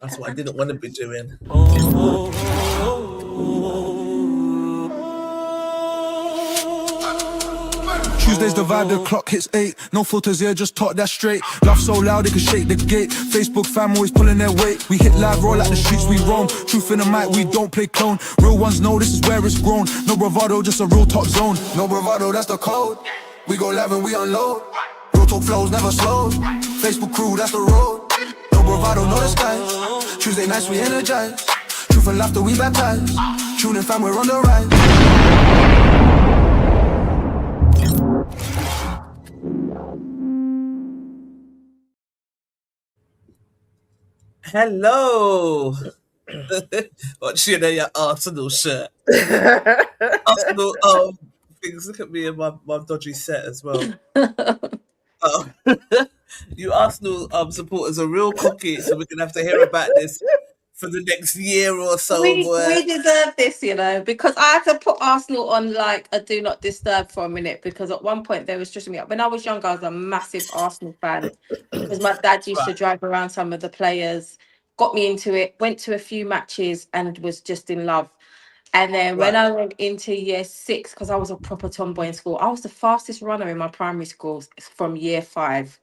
That's what I didn't want to be doing. Tuesdays the vibe, the clock hits 8. No filters here, just talk that straight. Laugh so loud, they can shake the gate. Facebook fam always pulling their weight. We hit live, roll out the streets, we roam. Truth in the mic, we don't play clone. Real ones know this is where it's grown. No bravado, just a real top zone. No bravado, that's the code. We go live and we unload. Real talk flows, never slows. Facebook crew, that's the road. No bravado, no disguise. Tuesday nights, we energize. Truth and laughter, we baptize. Tuning fam, we're on the rise. Hello. What's your Arsenal shirt? Arsenal things. Look at me and my dodgy set as well. Oh. You Arsenal supporters are real cocky, so we're gonna have to hear about this for the next year or so, boy. We deserve this, you know, because I had to put Arsenal on like a do not disturb for a minute because at one point they were stressing me out. When I was younger, I was a massive Arsenal fan because my dad used to Right, drive around some of the players, got me into it, went to a few matches and was just in love. And then when right, I went into year 6, because I was a proper tomboy in school, I was the fastest runner in my primary school from year 5,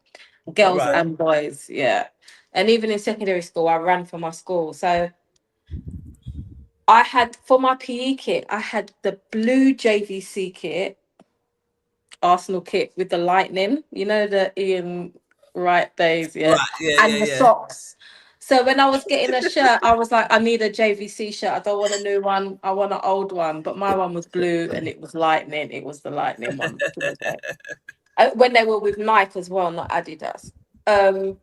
girls right. and boys, yeah. And even in secondary school, I ran for my school. So I had for my PE kit, I had the blue JVC kit, Arsenal kit with the lightning, you know, the Ian Wright days, yeah, Right, yeah, yeah, and the yeah. socks. So when I was getting a shirt, I was like, I need a JVC shirt. I don't want a new one. I want an old one. But my one was blue and it was lightning. It was the lightning one. When they were with Nike as well, not Adidas. Um,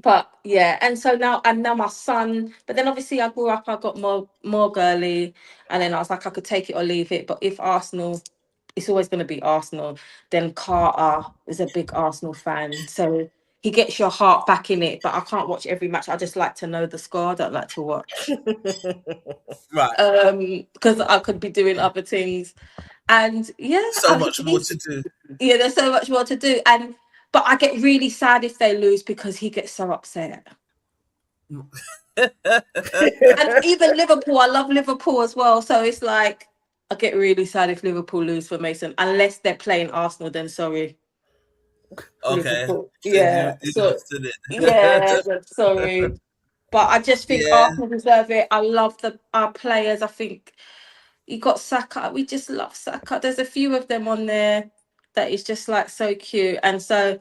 but yeah, and now my son, but then obviously I grew up, I got more girly, and then I was like I could take it or leave it. But if Arsenal, it's always going to be Arsenal. Then Carter is a big Arsenal fan, so he gets your heart back in it. But I can't watch every match. I just like to know the score. I don't like to watch Right. because I could be doing other things. And yeah, So much more to do. yeah, there's so much more to do. And but I get really sad if they lose because he gets so upset. And even Liverpool, I love Liverpool as well. So it's like I get really sad if Liverpool lose for Mason, unless they're playing Arsenal. Then sorry, Okay. Liverpool. Then Yeah, you so lost in yeah, it. but sorry. But I just think Yeah. Arsenal deserve it. I love our players. I think you got Saka. We just love Saka. There's a few of them on there that is just like so cute. And so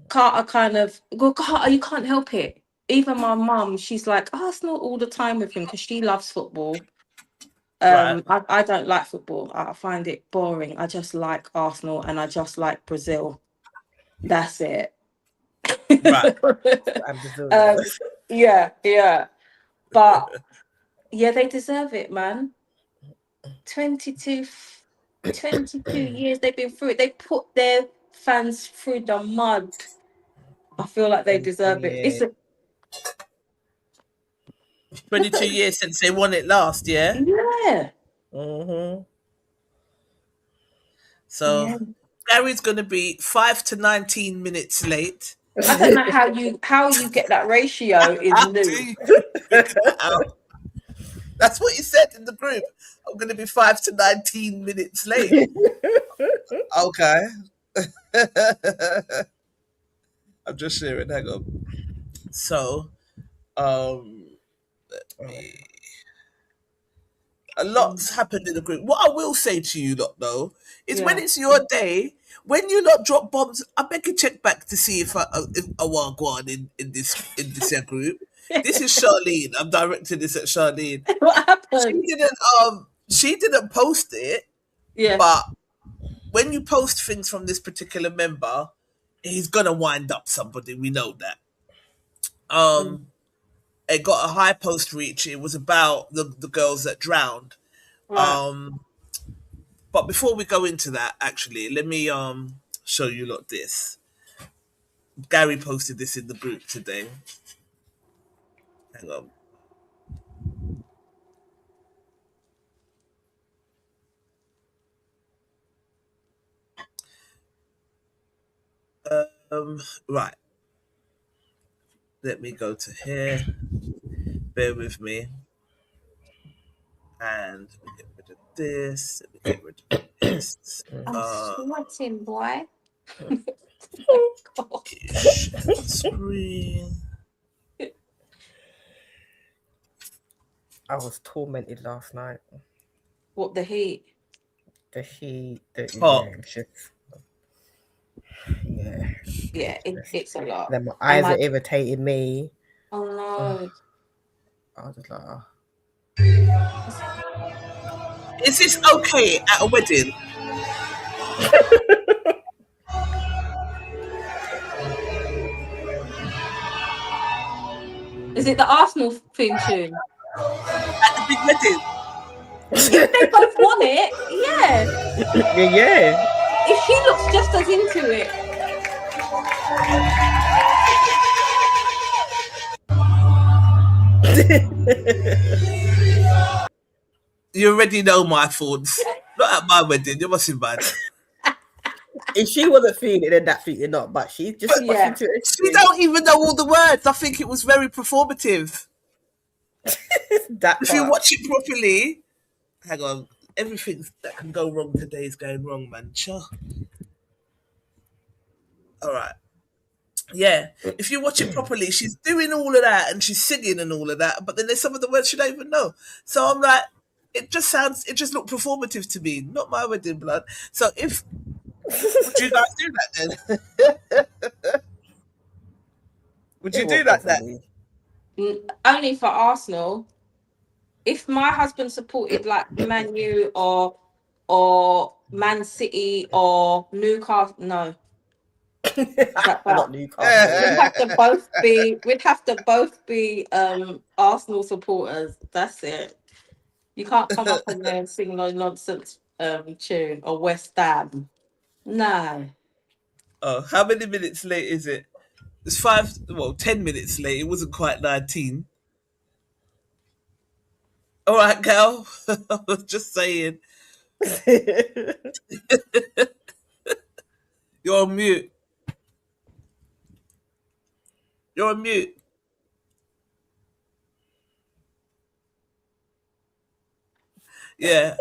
Carter kind of, well, Carter, you can't help it. Even my mum, she's like Arsenal all the time with him because she loves football. Right. I don't like football. I find it boring. I just like Arsenal and I just like Brazil. That's it. Right. I'm Brazilian. um, yeah, yeah. But yeah, they deserve it, man. 22, 22 years they've been through it. They put their fans through the mud. I feel like they deserve it. Yeah. 22 years since they won it last, yeah? Yeah, hmm So yeah. Gary's going to be 5 to 19 minutes late. I don't know how you get that ratio in How do Lou. you figure that out? That's what you said in the group. I'm going to be 5 to 19 minutes late. Okay. I'm just sharing. Hang on. So, um, a lot's happened in the group. What I will say to you lot though is when Yeah. it's your day, when you lot drop bombs, I beg you check back to see if I want go on in this here group. This is Charlene. I'm directing this at Charlene. What She happened? didn't she didn't post it, Yeah. but when you post things from this particular member, he's gonna wind up somebody. We know that. Mm. Um it got a high post reach. It was about the girls that drowned. Right. Um But before we go into that, actually, let me show you lot this. Gary posted this in the group today. Hang on. Right. Let me go to here. Bear with me. And let me get rid of this. Let me get rid of this. I'm sweating, boy. Share screen. I was tormented last night. What, the heat? The heat, Oh. Yeah, it's a lot. Then my eyes are irritating me. Oh no. I was just like, oh. Is this okay at a wedding? Is it the Arsenal theme tune? At the big wedding? If they both want it, yeah. Yeah. If she looks just as into it. You already know my thoughts. Not at my wedding. You must be mad. If she wasn't feeling it, then that feeling not. But she's just Yeah. She don't even know all the words. I think it was very performative. If you watch it properly, hang on. Everything that can go wrong today is going wrong, man. Sure. All right. Yeah, if you watch it properly, she's doing all of that and she's singing and all of that, but then there's some of the words she don't even know. So I'm like, it just looked performative to me, not my wedding blood. So would you guys do that then? Would you do that then? Only for Arsenal. If my husband supported like Man U or Man City or Newcastle, no. Not Newcastle. We'd have to both be Arsenal supporters. That's it. You can't come up and then sing no nonsense tune or West Ham. No. Oh, how many minutes late is it? It's 10 minutes late. It wasn't quite 19. All right, Gal. I was just saying. You're on mute. You're on mute. Yeah.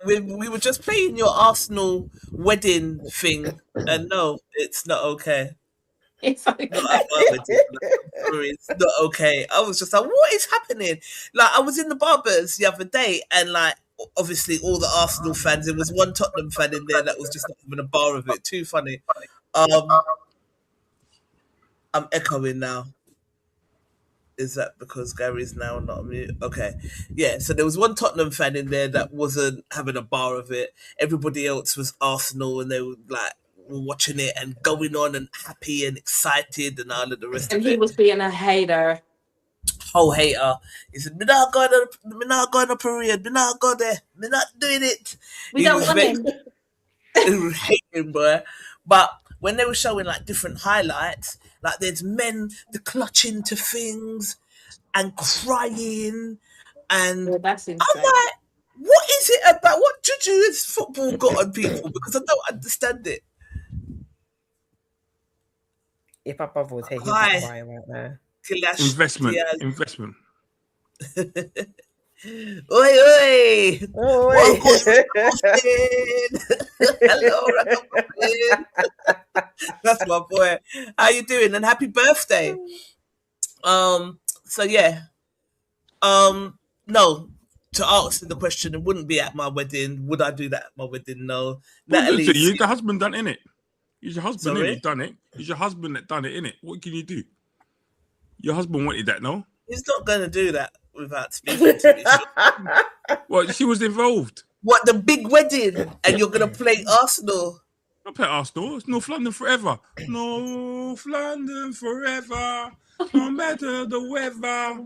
We were just playing your Arsenal wedding thing, and no, it's not okay. It's okay. Not at my wedding. Sorry, it's not okay. I was just like, what is happening? Like, I was in the barbers the other day, and like, obviously, all the Arsenal fans. There was one Tottenham fan in there that was just not having a bar of it. Too funny. I'm echoing now. Is that because Gary's now not on mute? Okay. Yeah, so there was one Tottenham fan in there that wasn't having a bar of it. Everybody else was Arsenal and they were like watching it and going on and happy and excited and all of the rest of it. And he was being a hater. Whole hater. He said, me not going on a parade, me not go there, me not doing it. We don't want him. He was hating, boy. But when they were showing like different highlights, like there's men the clutching to things and crying, and that's insane. I'm like, what is it about? What juju has football got on people? Because I don't understand it. If my brother was here, he'd be crying right now. Investment. Oi. Hello, that's my boy. How you doing? And happy birthday. So yeah. No. To answer the question, it wouldn't be at my wedding. Would I do that at my wedding? No. Natalie, you're the husband done, innit? He's your husband, Sorry? innit? Done it. He's your husband that done it, innit? What can you do? Your husband wanted that, no? He's not going to do that without speaking to me. Well, she was involved. What, the big wedding? And you're going to play Arsenal? Not play Arsenal. It's North London forever. North London forever. No matter the weather.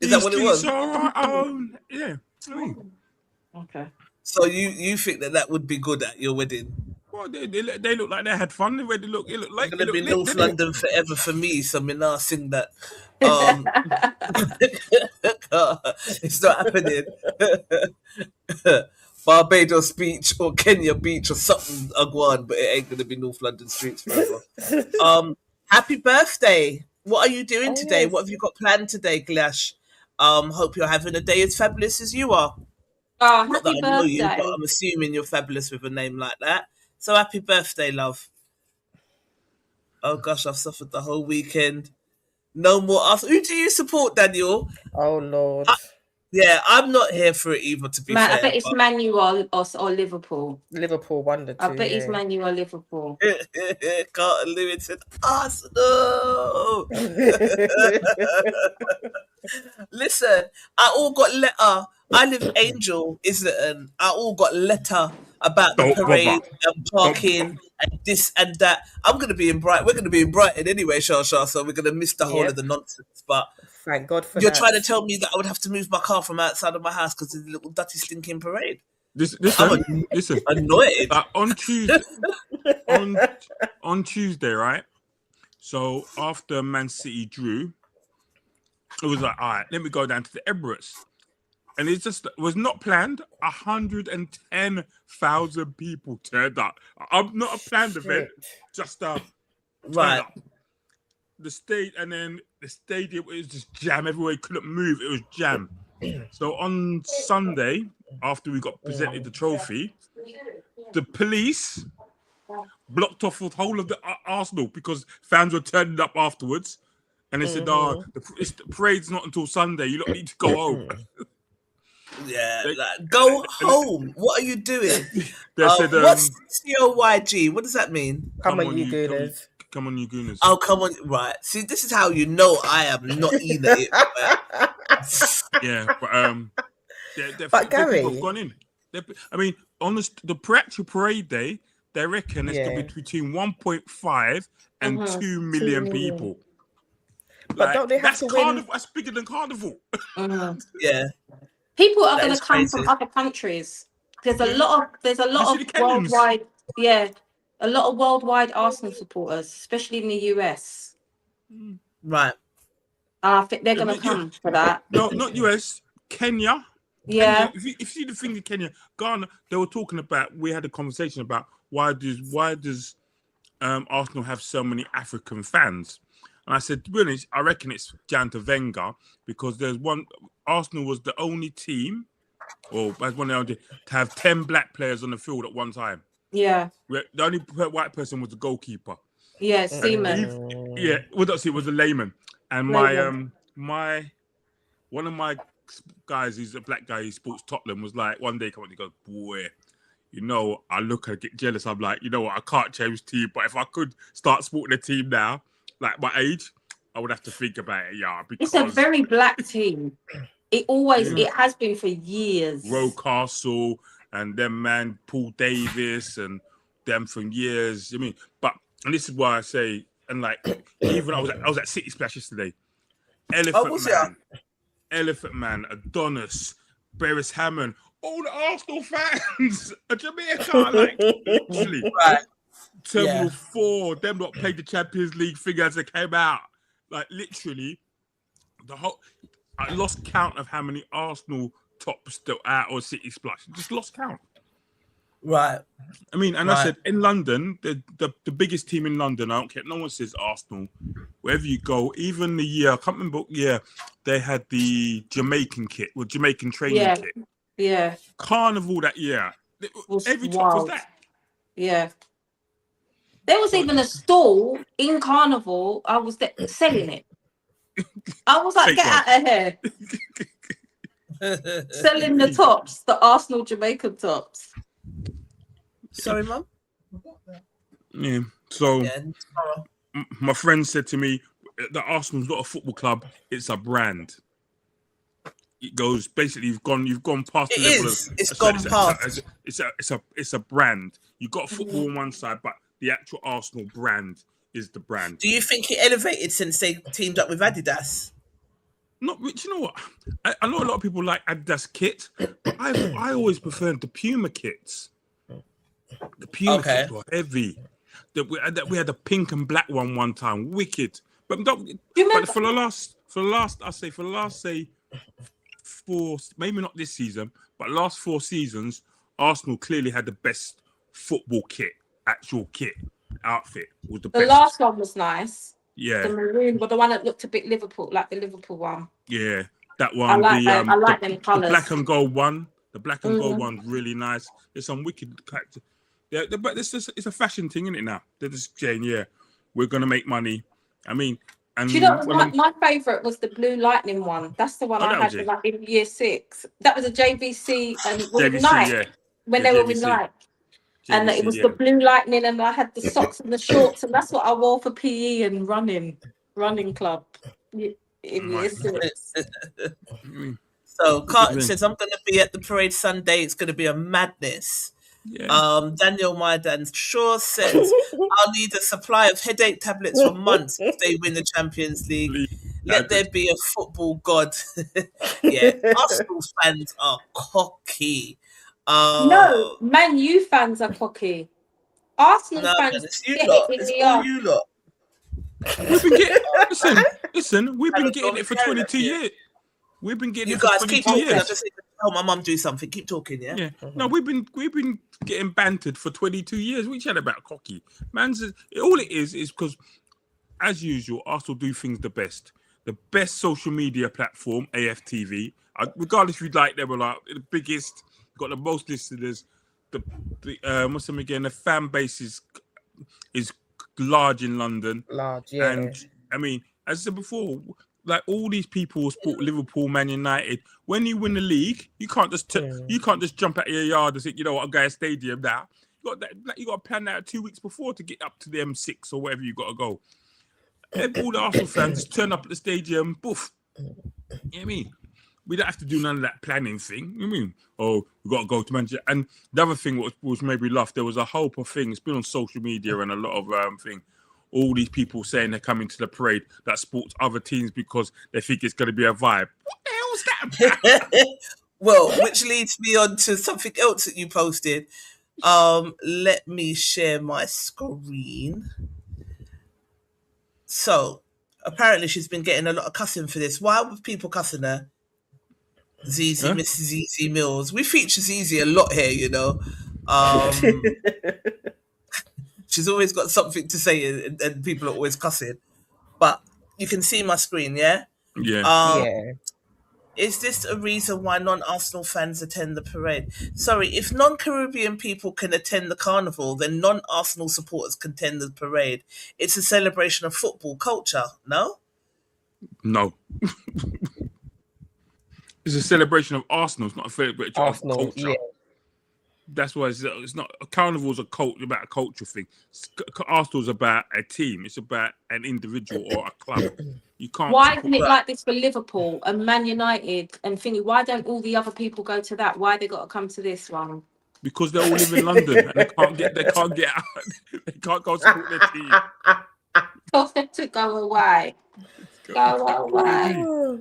Is that what it was? Are our own. Yeah. I mean. Okay. So you think that would be good at your wedding? Well, they look like they had fun. It looked like it's gonna be North London forever for me. So me now sing that. It's not happening. Barbados Beach or Kenya Beach or something. Agwan, but it ain't gonna be North London streets forever. Happy birthday, What are you doing Oh, today? yes. What have you got planned today, Glash? Hope you're having a day as fabulous as you are. Oh, Not that happy I know you, but birthday. I'm assuming you're fabulous with a name like that. So happy birthday, love. Oh gosh, I've suffered the whole weekend. No more Arsenal. Who do you support, Daniel? Oh, Lord. Yeah, I'm not here for it either, to be Man, I fair. bet it's Manuel or Liverpool. Liverpool won the I two, bet it's yeah. Manuel Liverpool. Carter Lewis said Arsenal. Listen, I all got letter. I live Angel, Islington. I all got letter about the Don't bother. parade and Don't. parking and this and that. I'm gonna be in Brighton. We're gonna be in Brighton anyway, Shah. So we're gonna miss the whole of Yep. the nonsense. But Thank God for you're that. trying to tell me that I would have to move my car from outside of my house because of the little dirty stinking parade. Listen. Annoyed. On Tuesday, on Tuesday, right? So after Man City drew, it was like, all right, let me go down to the Emirates. And it was not planned. 110,000 people turned up. I'm not a planned event, just turn Right. up. The stadium was just jam everywhere. You couldn't move. It was jam. So on Sunday, after we got presented the trophy, the police blocked off the whole of the Arsenal because fans were turning up afterwards. And they said, the parade's not until Sunday. You don't need to go home. Yeah, go home. What are you doing? They said, what's COYG? What does that mean? Come on, you gooners. Come on, you gooners. Oh, come on. Right. See, this is how you know I am not either. Yeah, But Gary, people have gone in. I mean, on the actual parade day, they reckon it's going to be between 1.5 and 2 million people. But don't they have to win? That's bigger than Carnival. Yeah. People are That going is to come crazy. from other countries. There's a lot of Kenyans? worldwide, a lot of worldwide Arsenal supporters, especially in the US. Right. I think they're going to come for that. No, not US. Kenya. Yeah. Kenya, if you see the thing in Kenya, Ghana, they were talking about. We had a conversation about why does Arsenal have so many African fans? And I said, to be honest, I reckon it's down to Wenger because Arsenal was the only team, or as one of the to have 10 black players on the field at one time. Yeah. The only white person was the goalkeeper. Yeah, Seaman. Well, it was a layman. And one of my guys, he's a black guy, he sports Tottenham, was like, one day, he goes, boy, I look and get jealous. I'm like, you know what, I can't change team, but if I could start sporting a team now, like my age, I would have to think about it, because it's a very black team. It has been for years. Rocastle and them man, Paul Davis and them from years. I mean, and this is why I say, and like, even I was at City Splash yesterday. Elephant Man, Adonis, Beres Hammond, all the Arsenal fans, a Jamaica, like literally. Right. Terminal 4, them not played the Champions League thing as they came out. Like literally, I lost count of how many Arsenal tops still out or City Splash. Just lost count. Right. I mean, and I said in London, the biggest team in London, I don't care. No one says Arsenal. Wherever you go, even the year, I can't remember what year, they had the Jamaican kit, or Jamaican training kit. Yeah. Carnival that year. Every top was that. Yeah. There was even a stall in Carnival. I was selling it. I was like, get out of here. Selling the tops, the Arsenal Jamaican tops. Sorry, Mum? Yeah. So my friend said to me that Arsenal's not a football club, it's a brand. It goes basically you've gone past the level of it's gone past. It's a brand. You've got football on one side, but the actual Arsenal brand is the brand. Do you think it elevated since they teamed up with Adidas? Not, you know what? I know a lot of people like Adidas kit, but I always preferred the Puma kits. The Puma kits were heavy. We had a pink and black one time, wicked. But for the last say 4, maybe not this season, but last 4 seasons, Arsenal clearly had the best football kit, actual kit outfit was the best. The last one was nice. Yeah. The maroon, but the one that looked a bit Liverpool, like the Liverpool one. Yeah, that one. I like them. I like them The colours. black and gold one. The black and gold one's really nice. There's some wicked character. Yeah, but it's a fashion thing, isn't it? Now they're just saying, yeah, we're gonna make money. I mean, and Do you know my favourite was the blue lightning one. That's the one I had like in year 6. That was a JVC and JVC, Nike, yeah. when they were with Nike. And it was the blue lightning, and I had the socks and the shorts, and that's what I wore for PE and running club. So Carton says, I'm going to be at the parade Sunday. It's going to be a madness. Yeah. Daniel Maidan sure says, I'll need a supply of headache tablets for months if they win the Champions League. Let there be a football god. Yeah, Arsenal fans are cocky. No, Man U fans are cocky. Arsenal fans get it in the arse. You lot. We've been getting listen. We've been getting it for 22 years. We've been getting it for 22 years. I just need to tell my mum do something. Keep talking, yeah. Yeah. No, we've been getting bantered for 22 years. We chat about cocky. Man's all it is because, as usual, Arsenal do things the best. The best social media platform, AFTV. Regardless if you like them or like the biggest, got the most listeners. The what's them again? The fan base is large in London. Large, yeah. And I mean, as I said before, like all these people support Liverpool, Man United. When you win the league, you can't just jump out of your yard and say, you know what, I'll go to stadium now. You got to plan that 2 weeks before to get up to the M6 or wherever you got to go. All the Arsenal fans just turn up at the stadium, boof. You know what I mean? We don't have to do none of that planning thing. You know what I mean? Oh, we got to go to Manchester. And the other thing was maybe laugh. There was a whole of thing. It's been on social media and a lot of thing. All these people saying they're coming to the parade that supports other teams because they think it's going to be a vibe. What the hell is that about? Well, which leads me on to something else that you posted. Let me share my screen. So, apparently she's been getting a lot of cussing for this. Why were people cussing her? Zizi, Miss Zizi Mills. We feature Zizi a lot here, you know. She's always got something to say and people are always cussing. But you can see my screen, yeah? Yeah. Is this a reason why non-Arsenal fans attend the parade? Sorry, if non-Caribbean people can attend the carnival, then non-Arsenal supporters can attend the parade. It's a celebration of football culture, no? No. It's a celebration of Arsenal. It's not a celebration of culture. Yeah. That's why it's not a carnival's about a culture thing. Arsenal's about a team. It's about an individual or a club. You can't. Why isn't it like this for Liverpool and Man United and thingy? Why don't all the other people go to that? Why they got to come to this one? Because they all live in London and they can't get out. They can't go support their team. Tell them to go away. Go away.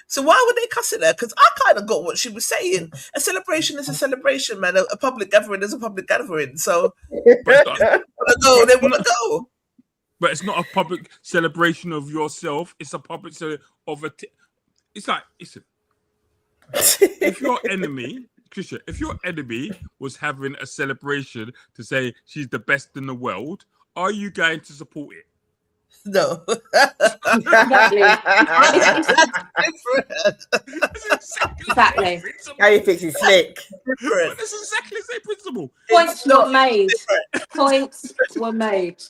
So why were they cussing her? Because I kind of got what she was saying. A celebration is a celebration, man. A public gathering is a public gathering. So they want to go. But it's not a public celebration of yourself. It's a public celebration of a... It's like, listen. If your enemy, Trisha, if your enemy was having a celebration to say she's the best in the world, are you going to support it? No. Exactly. Exactly. How you fix it slick? But that's exactly the same principle. Points were made. Points were made.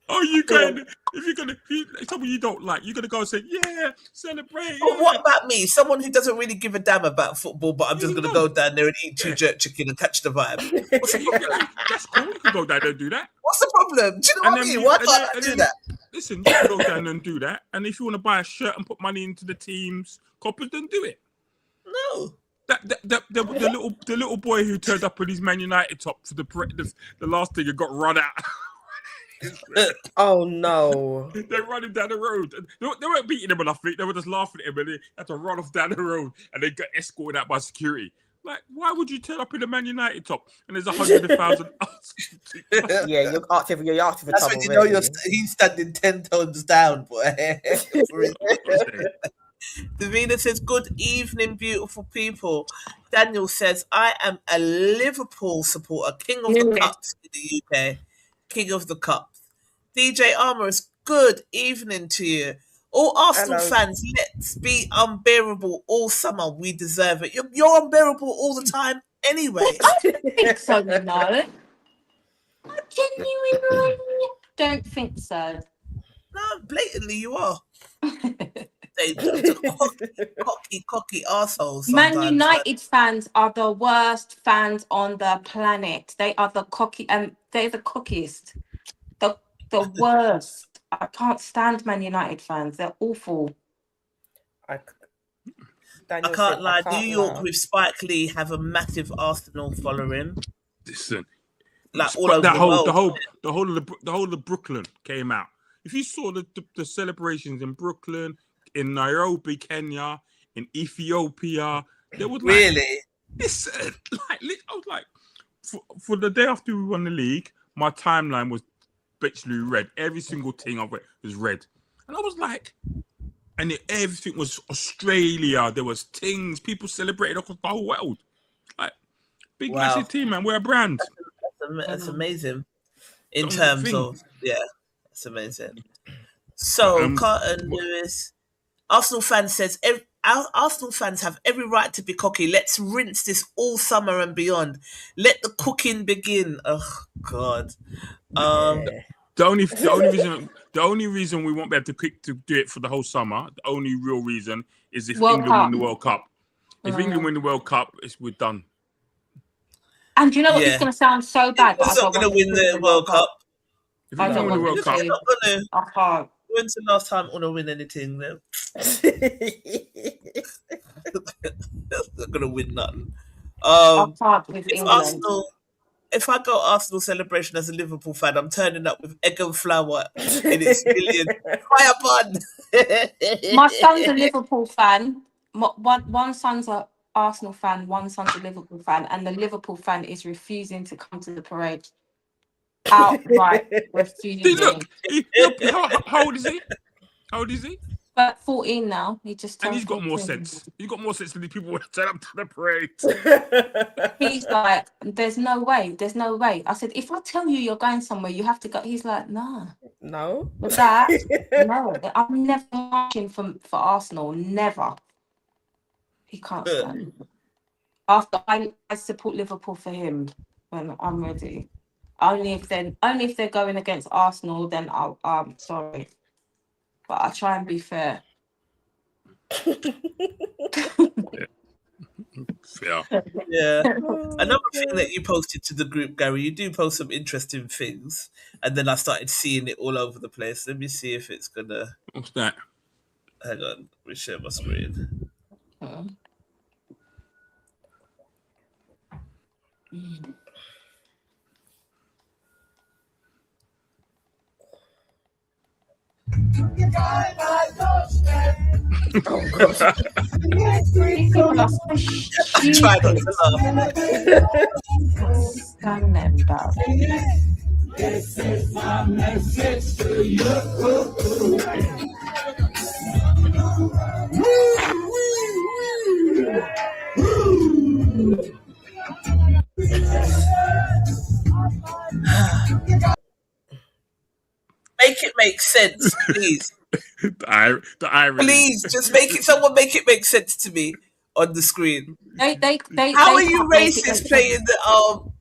Are you going? If someone you don't like, you're gonna go and say, "Yeah, celebrate." But what about me? Someone who doesn't really give a damn about football, but I'm just gonna go down there and eat 2 jerk chicken and catch the vibe. What's the problem? That's cool. You can go down there and do that. What's the problem? Do you know what I mean? Why can't I do that? Listen, you can go down and do that. And if you want to buy a shirt and put money into the team's coppers, then do it. No. The little boy who turned up in his Man United top for the last thing and got run out. Oh no! They're running down the road. They weren't beating him or nothing. They were just laughing at him, and they had to run off down the road, and they got escorted out by security. Like, why would you turn up in a Man United top and there's 100,000? Yeah, you're asking for That's trouble. when you know he's standing 10 tones down, boy. Davina says, "Good evening, beautiful people." Daniel says, "I am a Liverpool supporter, king of the cups in the UK." King of the Cup. DJ Armourers, good evening to you. All Arsenal Hello. fans, let's be unbearable all summer. We deserve it. You're unbearable all the time anyway. I don't think so, you know. I genuinely don't think so. No, blatantly you are. They cocky assholes Man sometimes. United fans are the worst fans on the planet. They are the cocky, and they're the cockiest. The worst. I can't stand Man United fans. They're awful. I can't lie. New York with Spike Lee have a massive Arsenal following. Listen, like all over the world. The whole of Brooklyn came out. If you saw the celebrations in Brooklyn, in Nairobi, Kenya, in Ethiopia, there was really. Listen, I was like, for the day after we won the league, my timeline was basically red. Every single thing of it was red, and I was like. And everything was Australia. There was things, people celebrated across the whole world. Like, big, massive team, man. We're a brand. That's amazing. In terms of, that's amazing. So, Carlton Lewis, Arsenal fans says, Arsenal fans have every right to be cocky. Let's rinse this all summer and beyond. Let the cooking begin. Oh, God. The only reason we won't be able to do it for the whole summer, the only real reason is if England win the World Cup. If England win the World Cup, we're done. And you know what? It's going to sound so bad, but I don't want to win the World Cup. If I don't win the World Cup, I can't. When's the last time I win anything? They're not going to win nothing. I can't with England. If I go Arsenal celebration as a Liverpool fan, I'm turning up with egg and flour in its million. Fire bun. My son's a Liverpool fan. One son's a Arsenal fan. One son's a Liverpool fan, and the Liverpool fan is refusing to come to the parade. Outright refusing. Look, how old is he? How old is he? But 14 now. He just and he's got 14. more sense. He's got more sense than the people who turn up to the parade. He's like, there's no way. There's no way. I said, if I tell you you're going somewhere, you have to go. He's like, nah. No. But that, no. I'm never marching for Arsenal. Never. He can't stand it. After I support Liverpool for him when I'm ready. Only if they're going against Arsenal, then I'm sorry. But I try and be fair. Yeah. Another thing that you posted to the group, Gary, you do post some interesting things, and then I started seeing it all over the place. Let me see if it's gonna. What's that? Hang on, let me share my screen. Oh God! Try not to laugh. Stand them down. This is my message to you. Make it make sense, please. the irony. Please, just make it. Someone make it make sense to me on the screen. How are you racist playing the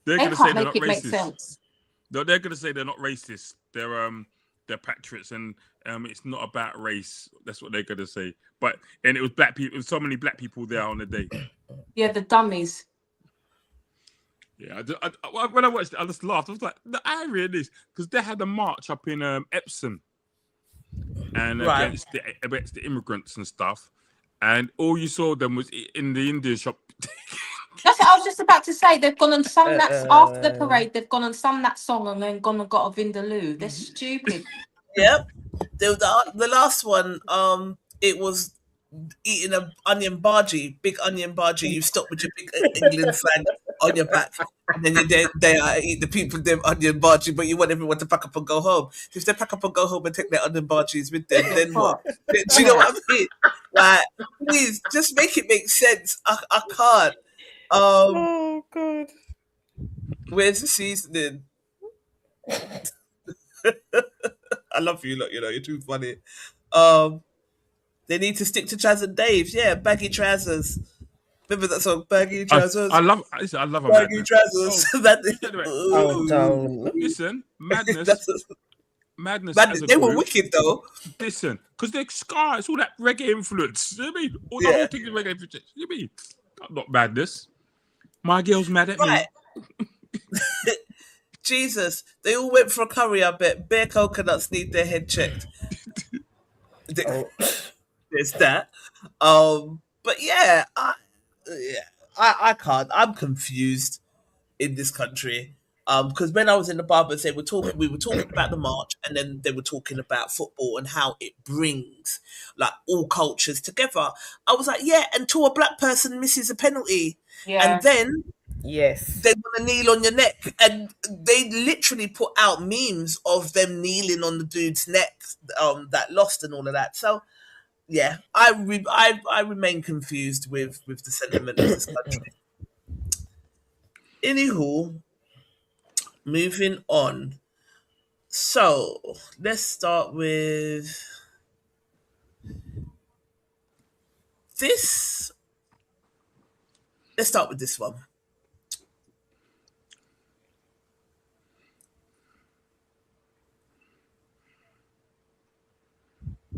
They're gonna say they're not racist. No, they're gonna say they're not racist. They're patriots, and it's not about race. That's what they're gonna say. And it was black people. There was so many black people there on the day. Yeah, the dummies. Yeah, when I watched it, I just laughed. I was like, the irony of this, because they had a march up in Epsom, and against the immigrants and stuff, and all you saw them was in the Indian shop. That's what I was just about to say. They've gone and sung that after the parade. They've gone and sung that song and then gone and got a vindaloo. They're stupid. Yep. The last one, it was eating an onion bhaji, big onion bhaji. You stop with your big England flag on your back, and then you're there eat the people them onion bhaji, but you want everyone to pack up and go home. If they pack up and go home and take their onion bhajis with them, then what? Do you know what I mean? Like, please, just make it make sense. I can't. Oh God! Where's the seasoning? I love you, look, you're too funny. They need to stick to Chaz and Dave. Yeah, baggy trousers. Remember that song, baggy trousers? I love a Baggy madness. trousers. Anyway, Oh, don't. listen, madness, That's madness man, as a they were group. wicked though. Listen, because they're Scar, it's all that reggae influence. You know what I mean? All the Yeah. whole thing is reggae influence. You know what I mean? Not madness. My girl's mad at Right. me. Jesus, they all went for a curry. I bet bare coconuts need their head checked. Oh. There's that. But yeah, I can't. I'm confused in this country. Because when I was in the barbers, we were talking about the march, and then they were talking about football and how it brings like all cultures together. I was like, yeah, until a black person misses a penalty, and then Yes. they want to kneel on your neck, and they literally put out memes of them kneeling on the dude's neck that lost and all of that. So yeah, I remain confused with the sentiment of this country. Anywho, moving on. So let's start with this. Let's start with this one.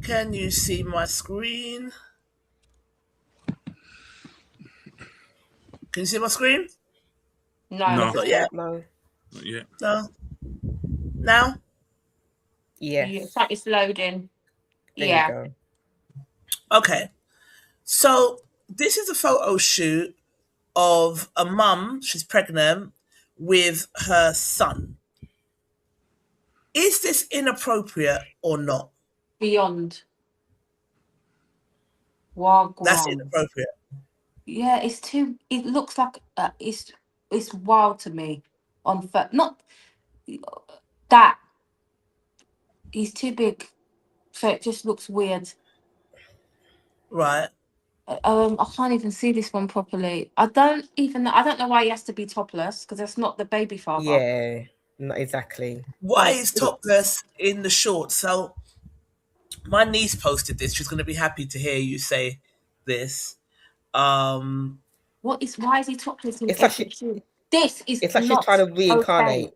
Can you see my screen? Can you see my screen? No. Not yet. No. Not yet. No. Now? Yes. It's loading. There Yeah. you go. Okay. So this is a photo shoot of a mum, she's pregnant, with her son. Is this inappropriate or not? Beyond. Wagwan. That's inappropriate. Yeah, it's too. It looks like it's wild to me. Not that he's too big, so it just looks weird. Right. I can't even see this one properly. I don't know why he has to be topless, because that's not the baby father. Yeah. Not exactly. Why is topless in the short? So my niece posted this. She's going to be happy to hear you say this. Why is he topless in It's like this is It's like not she's trying to reincarnate. okay.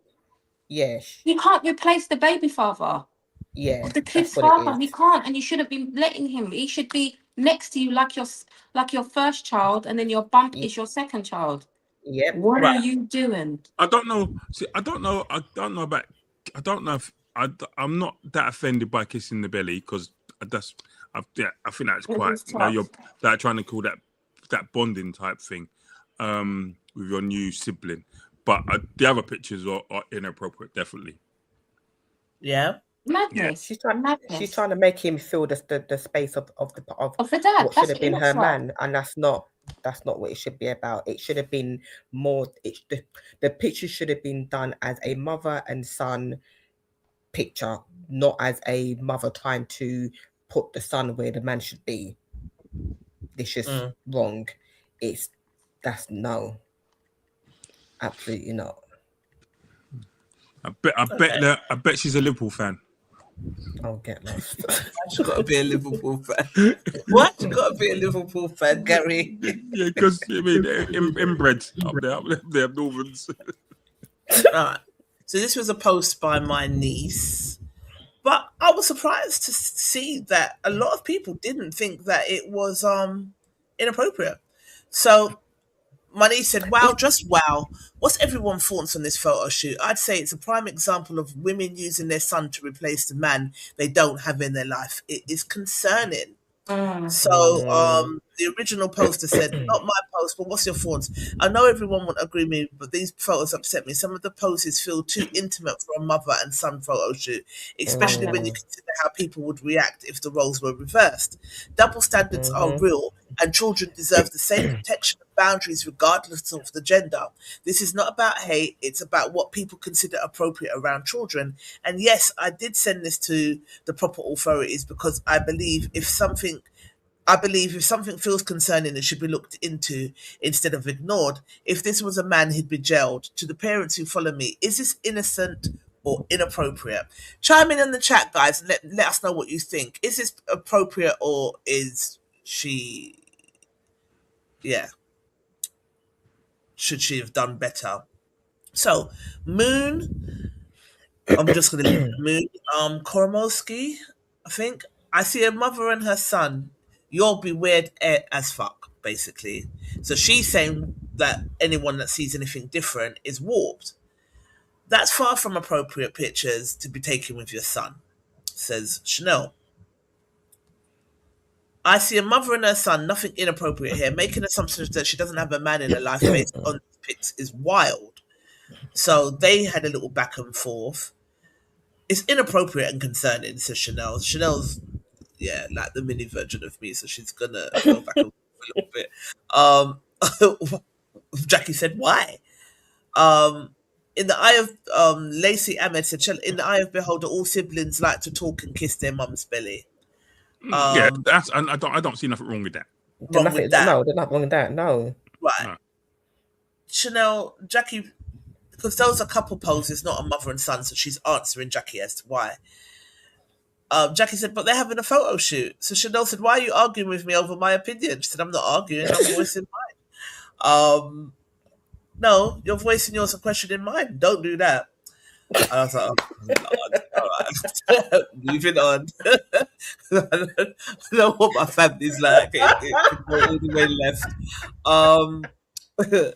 Yes. He can't replace the baby father. Yeah. The kid's that's what it father, he is. can't, and you shouldn't be letting him. He should be next to you like your first child, and then your bump is your second child. Yep. What are you doing? I don't know. See, I don't know about. I don't know if I'm not that offended by kissing the belly, because I think that's quite. You're that trying to call that bonding type thing with your new sibling. But the other pictures are inappropriate, definitely. Yeah. Madness. She's trying to make him feel the space of the dad. What should have been her man, and that's not what it should be about. It should have been more. The picture should have been done as a mother and son picture, not as a mother trying to put the son where the man should be. This is wrong. That's no, absolutely not. I bet she's a Liverpool fan. I'll get lost. She's got to be a Liverpool fan. What? You got to be a Liverpool fan, Gary? Yeah, because I mean, inbred up there, Northern's. Right. So this was a post by my niece, but I was surprised to see that a lot of people didn't think that it was inappropriate. So my niece said, wow, just wow. What's everyone's thoughts on this photo shoot? I'd say it's a prime example of women using their son to replace the man they don't have in their life. It is concerning. So the original poster said, not my post, but what's your thoughts? I know everyone won't agree with me, but these photos upset me. Some of the poses feel too intimate for a mother and son photo shoot, especially when you consider how people would react if the roles were reversed. Double standards are real, and children deserve the same protection and boundaries regardless of the gender. This is not about hate, it's about what people consider appropriate around children. And yes, I did send this to the proper authorities because I believe if something feels concerning, it should be looked into instead of ignored. If this was a man, he'd be jailed. To the parents who follow me, is this innocent or inappropriate? Chime in the chat, guys, and let us know what you think. Is this appropriate, or is she, yeah, should she have done better? So, Moon, I'm just going to leave Moon. Koromowski, I think. I see a mother and her son. You'll be weird as fuck, basically. So she's saying that anyone that sees anything different is warped. That's far from appropriate pictures to be taken with your son, says Chanel. I see a mother and her son, nothing inappropriate here. Making assumptions that she doesn't have a man in her life based on pics is wild. So they had a little back and forth. It's inappropriate and concerning, says Chanel. Chanel's, yeah, like the mini version of me, so she's gonna go back and forth a little bit. Jackie said, why? In the eye of Lacey Ahmed said, in the eye of beholder, all siblings like to talk and kiss their mum's belly. Yeah, that's, and I don't see nothing wrong with that. Wrong with that. No, there's nothing wrong with that. No. Right. No. Chanel, Jackie, because those are couple poses, not a mother and son, so she's answering Jackie as to why. Jackie said, but they're having a photo shoot. So Chanel said, why are you arguing with me over my opinion? She said, I'm not arguing, I'm voicing mine. No, you're voicing yours and questioning mine. Don't do that. And I was like, oh, Lord. All right. Moving on. I don't know what my family's like. It could go all the way left.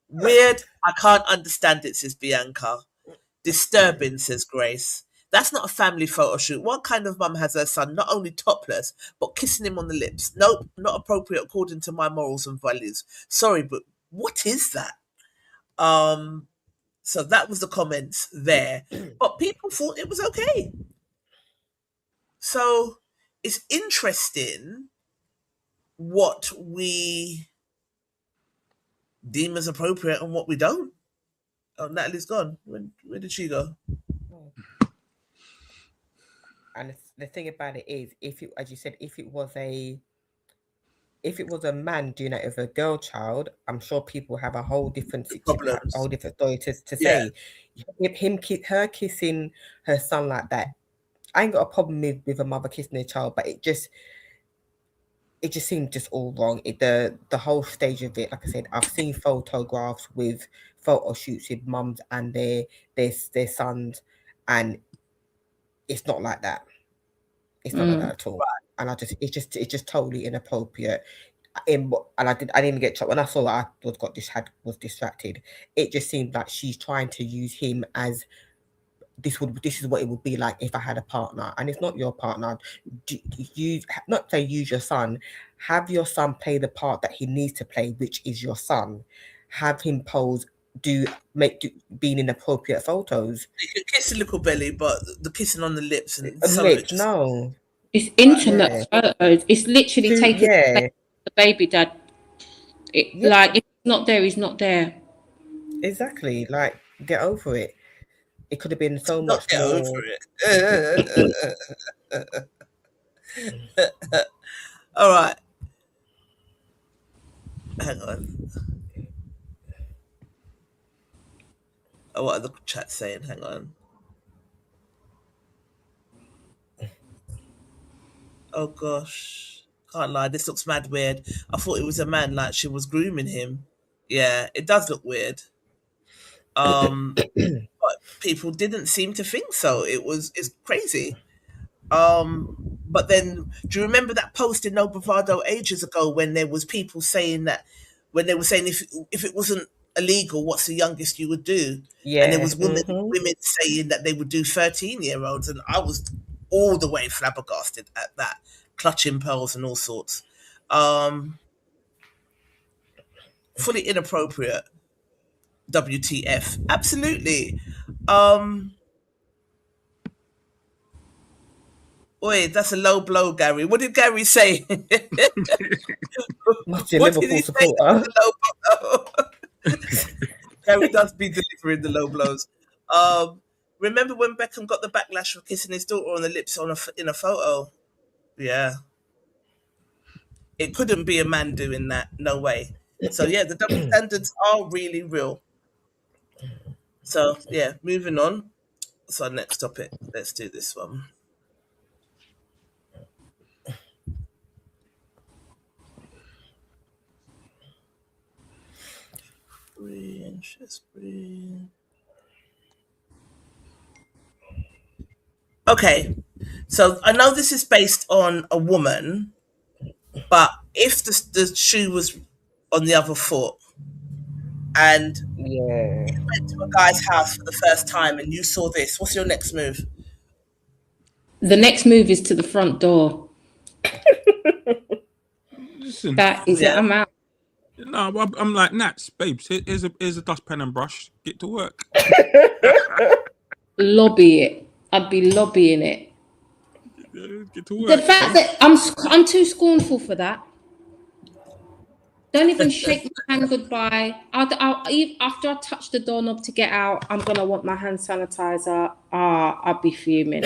Weird. I can't understand it, says Bianca. Disturbing, says Grace. That's not a family photo shoot. What kind of mum has her son not only topless, but kissing him on the lips? Nope, not appropriate according to my morals and values. Sorry, but what is that? So that was the comments there. But people thought it was okay. So it's interesting what we deem as appropriate and what we don't. Oh, Natalie's gone. Where did she go? And the thing about it is, if it, as you said, if it was a man doing it with a girl child, I'm sure people have a whole different situation, a whole different story to say. Her kissing her son like that, I ain't got a problem with a mother kissing her child, but it just seemed just all wrong. The whole stage of it, like I said, I've seen photographs with photo shoots with mums and their sons, and it's not like that. It's not like that at all. And it's just totally inappropriate. And I didn't get chopped when I saw that. I was distracted. It just seemed like she's trying to use him as this is what it would be like if I had a partner, and it's not your partner. Not say use your son. Have your son play the part that he needs to play, which is your son. Have him pose. Being inappropriate photos. You can kiss a little belly, but the kissing on the lips and no. It's intimate photos. It's literally taking the baby dad. Like if he's not there, he's not there. Exactly. Like, get over it. It could have been so much more. Over it. All right. Hang on. Oh, what are the chat saying? Hang on. Oh gosh, can't lie. This looks mad weird. I thought it was a man, like she was grooming him. Yeah, it does look weird. But people didn't seem to think so. It's crazy. But then, do you remember that post in No Bravado ages ago when there was people saying that, when they were saying if it wasn't illegal, what's the youngest you would do? Yeah. And there was women saying that they would do 13-year-olds, and I was all the way flabbergasted at that, clutching pearls and all sorts. Fully inappropriate. WTF. Absolutely. Oi, that's a low blow, Gary. What did Gary say? What's your Liverpool supporter? Gary does be delivering the low blows. Remember when Beckham got the backlash for kissing his daughter on the lips in a photo? Yeah. It couldn't be a man doing that. No way. So, yeah, the double standards are really real. So, yeah, moving on. So next topic. Let's do this one. 3 inches. 3. Okay, so I know this is based on a woman, but if the shoe was on the other foot and Yeah. you went to a guy's house for the first time and you saw this, what's your next move? The next move is to the front door. Listen, That is it. Yeah. I'm out. no, I'm like, Nats, babes, here's a dustpan and brush. Get to work. Lobby it. I'd be lobbying it. Get to work. The fact that I'm too scornful for that. Don't even shake my hand goodbye. After I touch the doorknob to get out, I'm gonna want my hand sanitizer. I'd be fuming.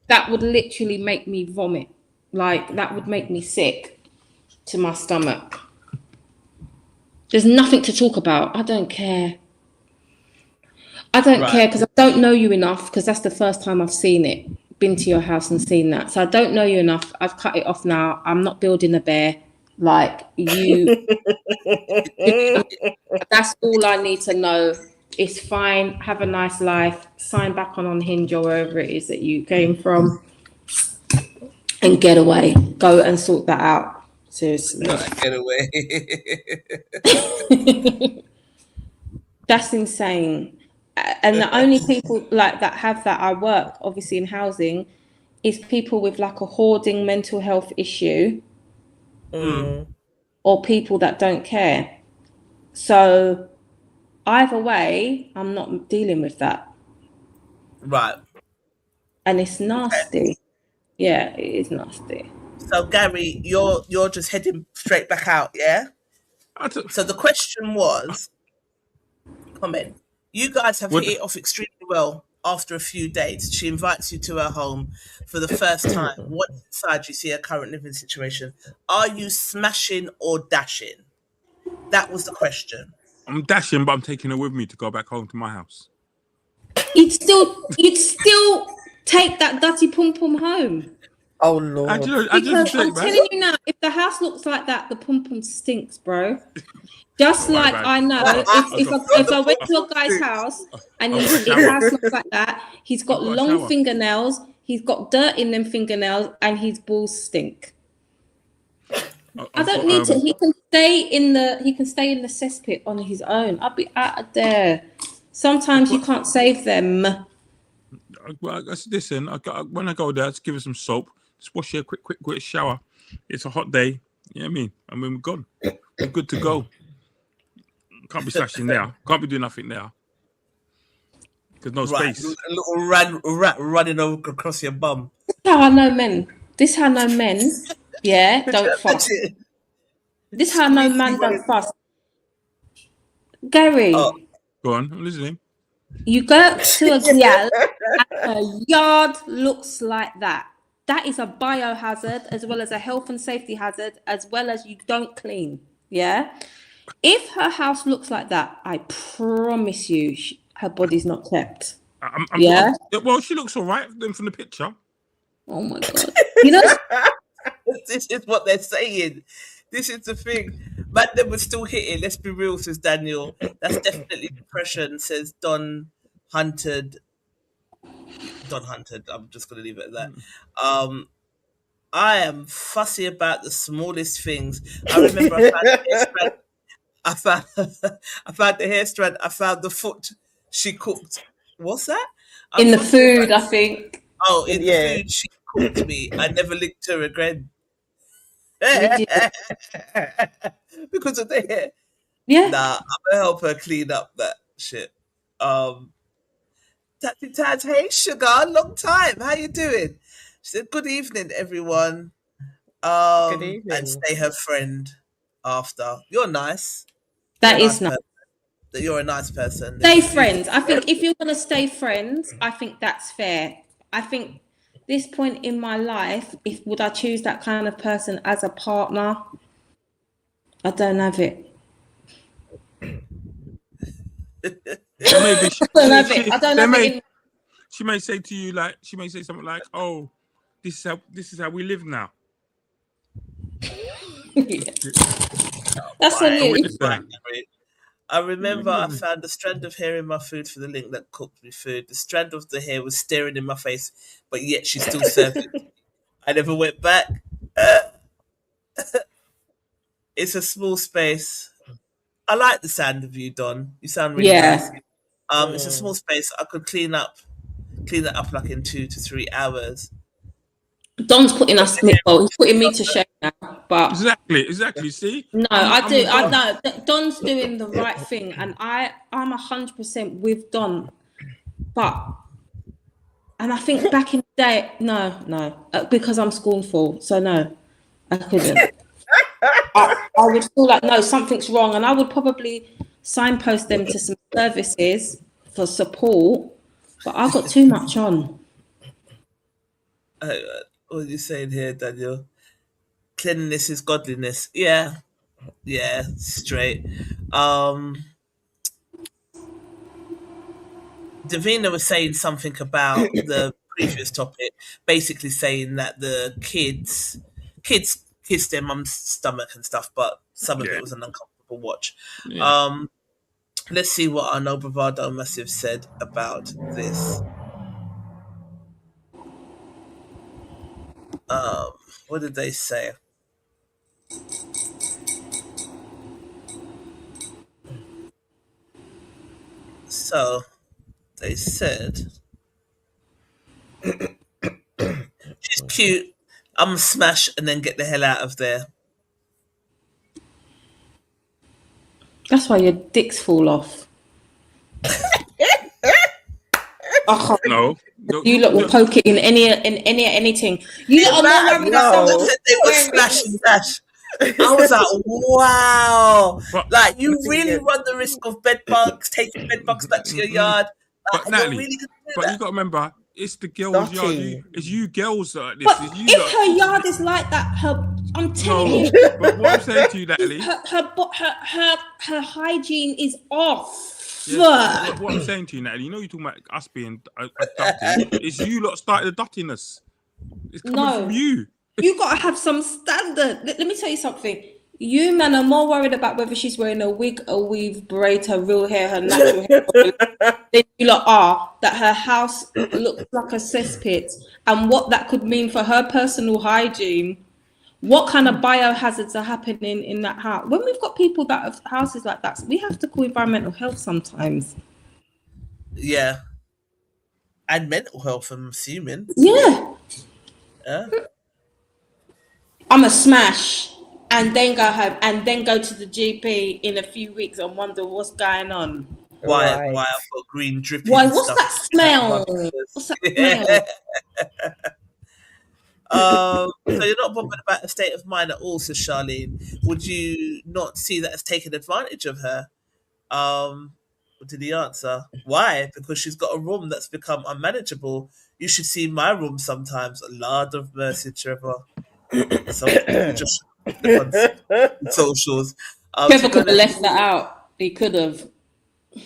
That would literally make me vomit. Like, that would make me sick to my stomach. There's nothing to talk about. I don't care. I don't care because I don't know you enough, because that's the first time I've seen it. Been to your house and seen that. So I don't know you enough. I've cut it off now. I'm not building a bear like you. That's all I need to know. It's fine. Have a nice life. Sign back on Hinge or wherever it is that you came from. And get away. Go and sort that out. Seriously. Get away. That's insane. And the only people like that have that, I work obviously in housing, is people with like a hoarding mental health issue or people that don't care. So either way, I'm not dealing with that. Right. And it's nasty. Okay. Yeah, it is nasty. So Gary, you're just heading straight back out, yeah? So the question was, comment. You guys have hit it off extremely well after a few dates. She invites you to her home for the first time. What side do you see her current living situation? Are you smashing or dashing? That was the question. I'm dashing, but I'm taking her with me to go back home to my house. You'd still take that dirty pum pum home. Oh Lord! I'm telling you now, if the house looks like that, the pum pum stinks, bro. Just like I know, if I went to a guy's house and his house looks like that, he's got long fingernails, he's got dirt in them fingernails, and his balls stink. I don't need to. He can stay in the cesspit on his own. I'll be out of there. Sometimes you can't save them. Well, listen, when I go there, just give her some soap, just wash her quick shower. It's a hot day. You know what I mean? I mean, we're gone. We're good to go. Can't be slashing there. Can't be doing nothing there. There's no space. A little rat running over across your bum. This how I know men. Yeah, don't fuss. This how I know man don't fuss. Gary. Go on, I'm listening. You go to a gal and her yard looks like that. That is a biohazard as well as a health and safety hazard, as well as you don't clean. Yeah. If her house looks like that, I promise you, her body's not kept. Well, she looks all right from the picture. Oh my God. You know, this is what they're saying. This is the thing. But they were still hitting. Let's be real, says Daniel. That's definitely depression, says Don Hunted. I'm just going to leave it at that. I am fussy about the smallest things. I remember I found the hair strand. I found the foot she cooked. What's that? In the food, I think. Oh, in the food she cooked me. I never licked her again. Because of the hair. Yeah. Nah, I'm gonna help her clean up that shit. Tatty Tat, hey sugar, long time. How you doing? She said, good evening, everyone. Good evening. And stay her friend after. You're nice. That is nice. You're a nice person. Stay friends. I think if you're gonna stay friends, I think that's fair. I think this point in my life, would I choose that kind of person as a partner? I don't have it. Maybe I don't have it in. She may say to you like, she may say something like, "Oh, this is how we live now." That's on you. I remember I found a strand of hair in my food for the link that cooked me food. The strand of the hair was staring in my face, but yet she still served it. I never went back. It's a small space. I like the sound of you, Don. You sound really nice. It's a small space. I could clean it up like in 2 to 3 hours. Don's putting us. Well, he's putting me to shame now. But exactly. See, no, I do. I know Don's doing the right thing, and I'm 100% with Don. And I think back in the day, no, because I'm scornful. So no, I couldn't. I would feel like no, something's wrong, and I would probably signpost them to some services for support. But I got too much on. What are you saying here, Daniel? Cleanliness is godliness. Yeah, straight. Davina was saying something about the previous topic, basically saying that the kids kissed their mum's stomach and stuff, but some of it was an uncomfortable watch. Yeah. Let's see what our noble Bravado Massive said about this. What did they say? So they said she's cute. I'm gonna smash and then get the hell out of there. That's why your dicks fall off. No. You lot will poke it in anything. You lot are more worried they were smash and dash. I was like, wow. Like, you really run the risk of bed bugs, taking bed bugs back to your yard. But Natalie, you got to remember, it's the girls' yard. It's you girls that are this. But if her yard is like that, I'm telling you. But what I'm saying to you, Natalie, her hygiene is off. Yes, what I'm saying to you, Natalie, you know you're talking about us being dutty. It's you lot started the duttiness. It's coming from you. You got to have some standard. Let me tell you something. You men are more worried about whether she's wearing a wig, a weave, braid, her real hair, her natural hair, than you lot are that her house looks like a cesspit and what that could mean for her personal hygiene. What kind of biohazards are happening in that house? When we've got people that have houses like that, we have to call environmental health sometimes. Yeah. And mental health, I'm assuming. Yeah. I'm a smash and then go home and then go to the GP in a few weeks and wonder what's going on. Why I've got green dripping. What's stuff that smell? What's that smell? So you're not bothered about her state of mind at all, says Charlene. Would you not see that as taking advantage of her? What did he answer? Why? Because she's got a room that's become unmanageable. You should see my room sometimes. A lot of mercy, Trevor. Just socials. Trevor could have left that out. He could have.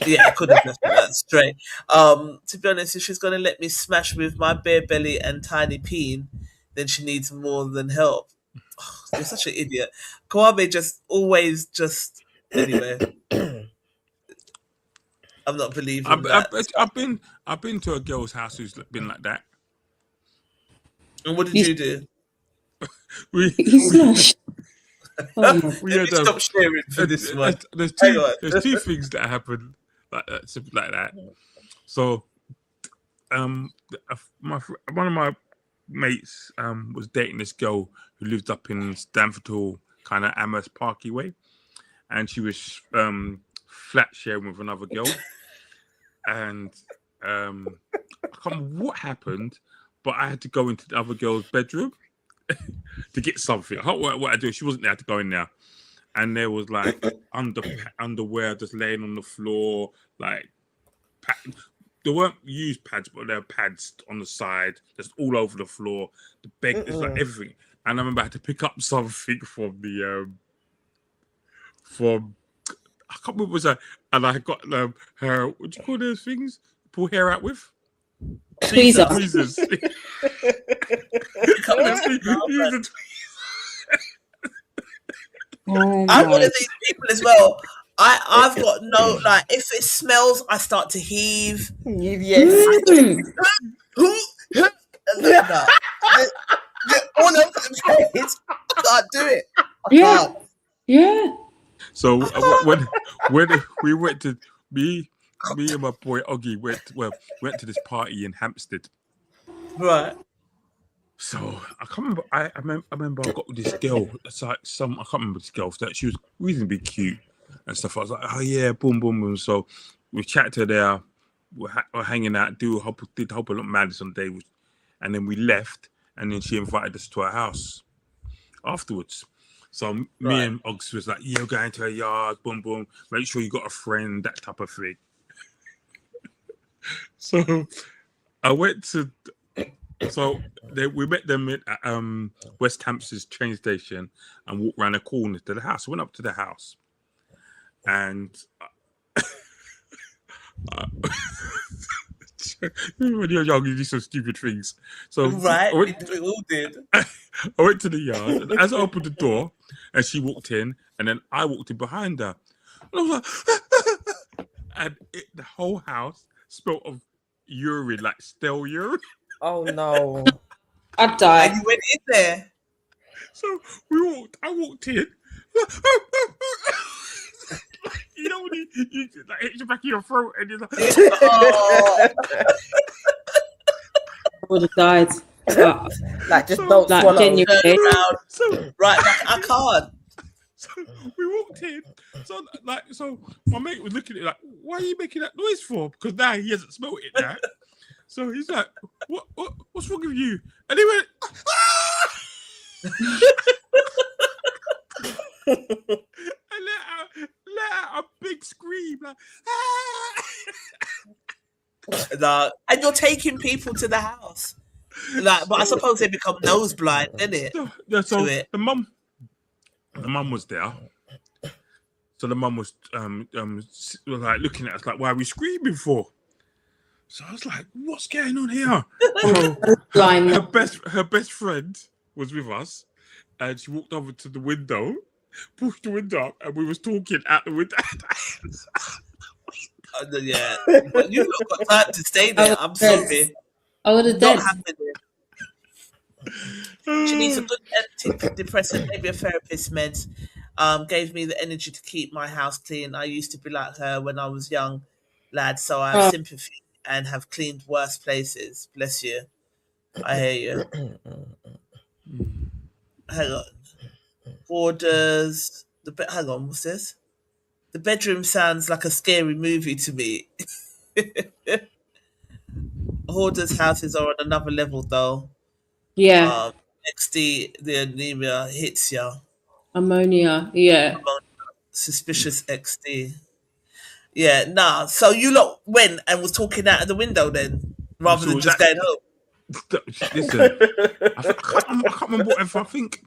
Yeah, I could have left that straight. To be honest, if she's going to let me smash with my bare belly and tiny peen, then she needs more than help. Oh, you're such an idiot. Kwame anyway. I'm not believing that. I've been to a girl's house who's been like that. And what did you do? He smashed. Stop sharing for this one. There's two things that happen like that. So, one of my mates was dating this girl who lived up in Stamford Hall, kind of Amherst Parky way, and she was flat sharing with another girl, and I can't remember what happened, but I had to go into the other girl's bedroom to get something. What I do? She wasn't there to go in there, and there was like underwear just laying on the floor. Like there weren't used pads, but there were pads on the side, just all over the floor. The bed, it's like everything. And I remember I had to pick up something from the I can't remember. and I got her. What do you call those things? Pull hair out with Tweezer. tweezers. Oh I'm one my. of these people as well. I've got no, like, if it smells, I start to heave. Yes. No. All over the place. I can't do it. I Yeah. can't. Yeah. So when we went to me and my boy Oggy went to this party in Hampstead. Right. So I can't remember. I remember I got with this girl. It's like I can't remember this girl. That she was reasonably cute and stuff. I was like, oh yeah, boom, boom, boom. So we chatted to her there. We're hanging out. Did a whole lot of madness on the day, and then we left. And then she invited us to her house afterwards. So me and Oggs was like, yeah, we're going to her yard. Boom, boom. Make sure you got a friend. That type of thing. So I went to. We met them at West Hampstead's train station and walked around the corner to the house. I went up to the house and when you're young, you do some stupid things. So Right, we all did. I went to the yard and as I opened the door and she walked in and then I walked in behind her. And I was like, and the whole house smelled of urine, like stale urine. Oh no. I'd die. And you went in there. So I walked in. You know when you like hit your back of your throat and you're like, Oh. I would have died. Like just don't Like swallow. genuinely. Around. so Right, I can't. So we walked in. So my mate was looking at it like, why are you making that noise for? Because now he hasn't smelled it now. So he's like, what's wrong with you? And he went, and let out a big scream like, No. And you're taking people to the house. Like, but I suppose they become nose blind, didn't it? So To it. the mum was there. So the mum was like looking at us like, why are we screaming for? So I was like, what's going on here? So her best friend was with us and she walked over to the window, pushed the window up, and we was talking out the window. Yeah. But you've not got time to stay there. I'm sorry. I would have Not dead. happening. She needs a good antidepressant, maybe a therapist meds. Gave me the energy to keep my house clean. I used to be like her when I was young, lad, so I have sympathy and have cleaned worse places. Bless you. I hear you. Hang on. Borders. Hang on, what's this? The bedroom sounds like a scary movie to me. Hoarders' houses are on another level, though. Yeah. XD, the anemia hits ya. Ammonia. Yeah. Suspicious XD. Yeah, nah. So you lot went and was talking out of the window then, rather than just going home. Listen, I can't remember what if I think.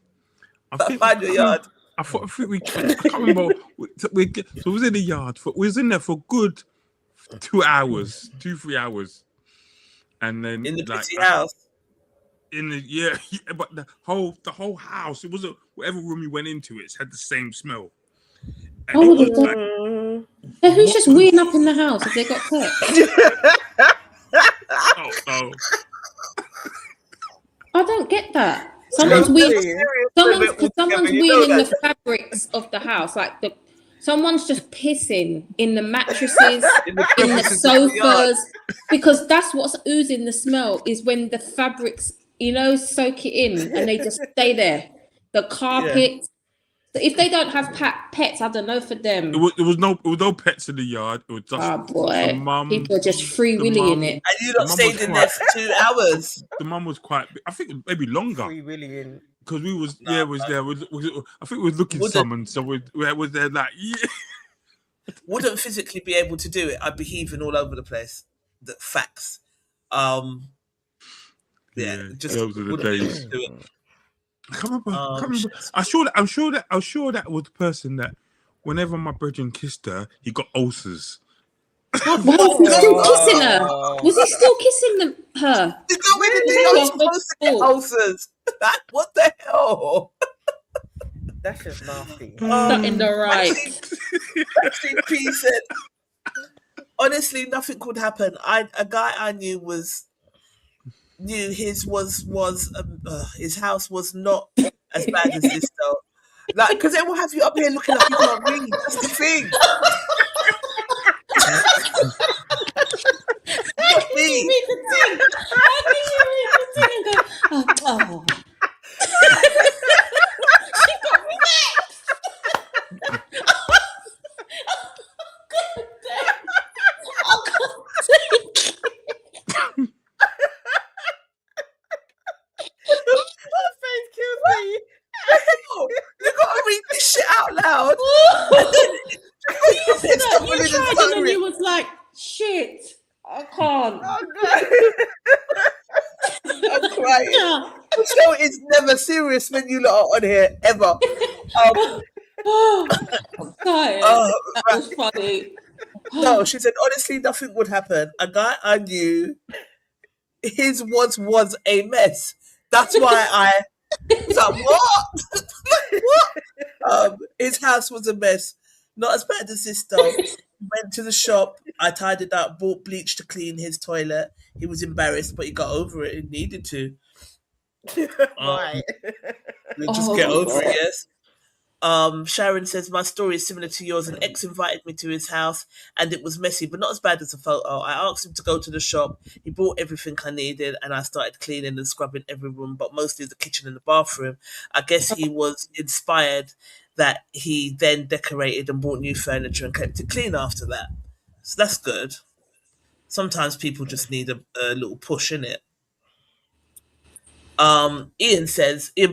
Find your yard. I can't remember. So we was in the yard. We was in there for good 2 hours, 2-3 hours, and then In the pretty house. Yeah, but the whole house. It wasn't whatever room you went into. It had the same smell. And Oh, it was like, so who's just weeing up in the house if they got pets? oh no. I don't get that. Someone's weeing. Someone's weeing in the fabrics of the house, like someone's just pissing in the mattresses, in the sofas, because that's what's oozing the smell. Is when the fabrics, soak it in and they just stay there. The carpet. So if they don't have pets, I don't know for them. There was no pets in the yard. It was just the mum. People are just free willying it. And you lot stayed in there for 2 hours. The mum was quite. I think maybe longer. Free willying. Because we was there. I think we was looking someone. So we was there like Wouldn't physically be able to do it. I'd be heaving all over the place. The facts. Just those are the days. Do it. I can't remember. I'm sure that was the person that whenever my brethren kissed her, he got ulcers. Was he still kissing her? Was he still kissing her? You go in and you're supposed to get ulcers. What the hell? That's just nasty. Not in the right. Actually, P said, honestly, nothing could happen. A guy I knew knew his house was not as bad as this though. Like, because they will have you up here looking like you can't read. That's the thing. How can you read the thing? How can you read the thing and go, oh. She got relaxed. You gotta read this shit out loud. You tried and then you was like, shit, I can't. I'm crying. The show is never serious when you lot are on here, ever. I'm tired. That was funny. No, she said, honestly, nothing would happen. A guy I knew, his was a mess. That's why I was like, what? What? His house was a mess. Not as bad as this though. Went to the shop. I tied it up, bought bleach to clean his toilet. He was embarrassed, but he got over it. He needed to. Right. Just get over it, yes. Sharon says, my story is similar to yours. An ex invited me to his house and it was messy, but not as bad as a photo. I asked him to go to the shop. He bought everything I needed and I started cleaning and scrubbing every room, but mostly the kitchen and the bathroom. I guess he was inspired that he then decorated and bought new furniture and kept it clean after that. So that's good. Sometimes people just need a little push in it. Ian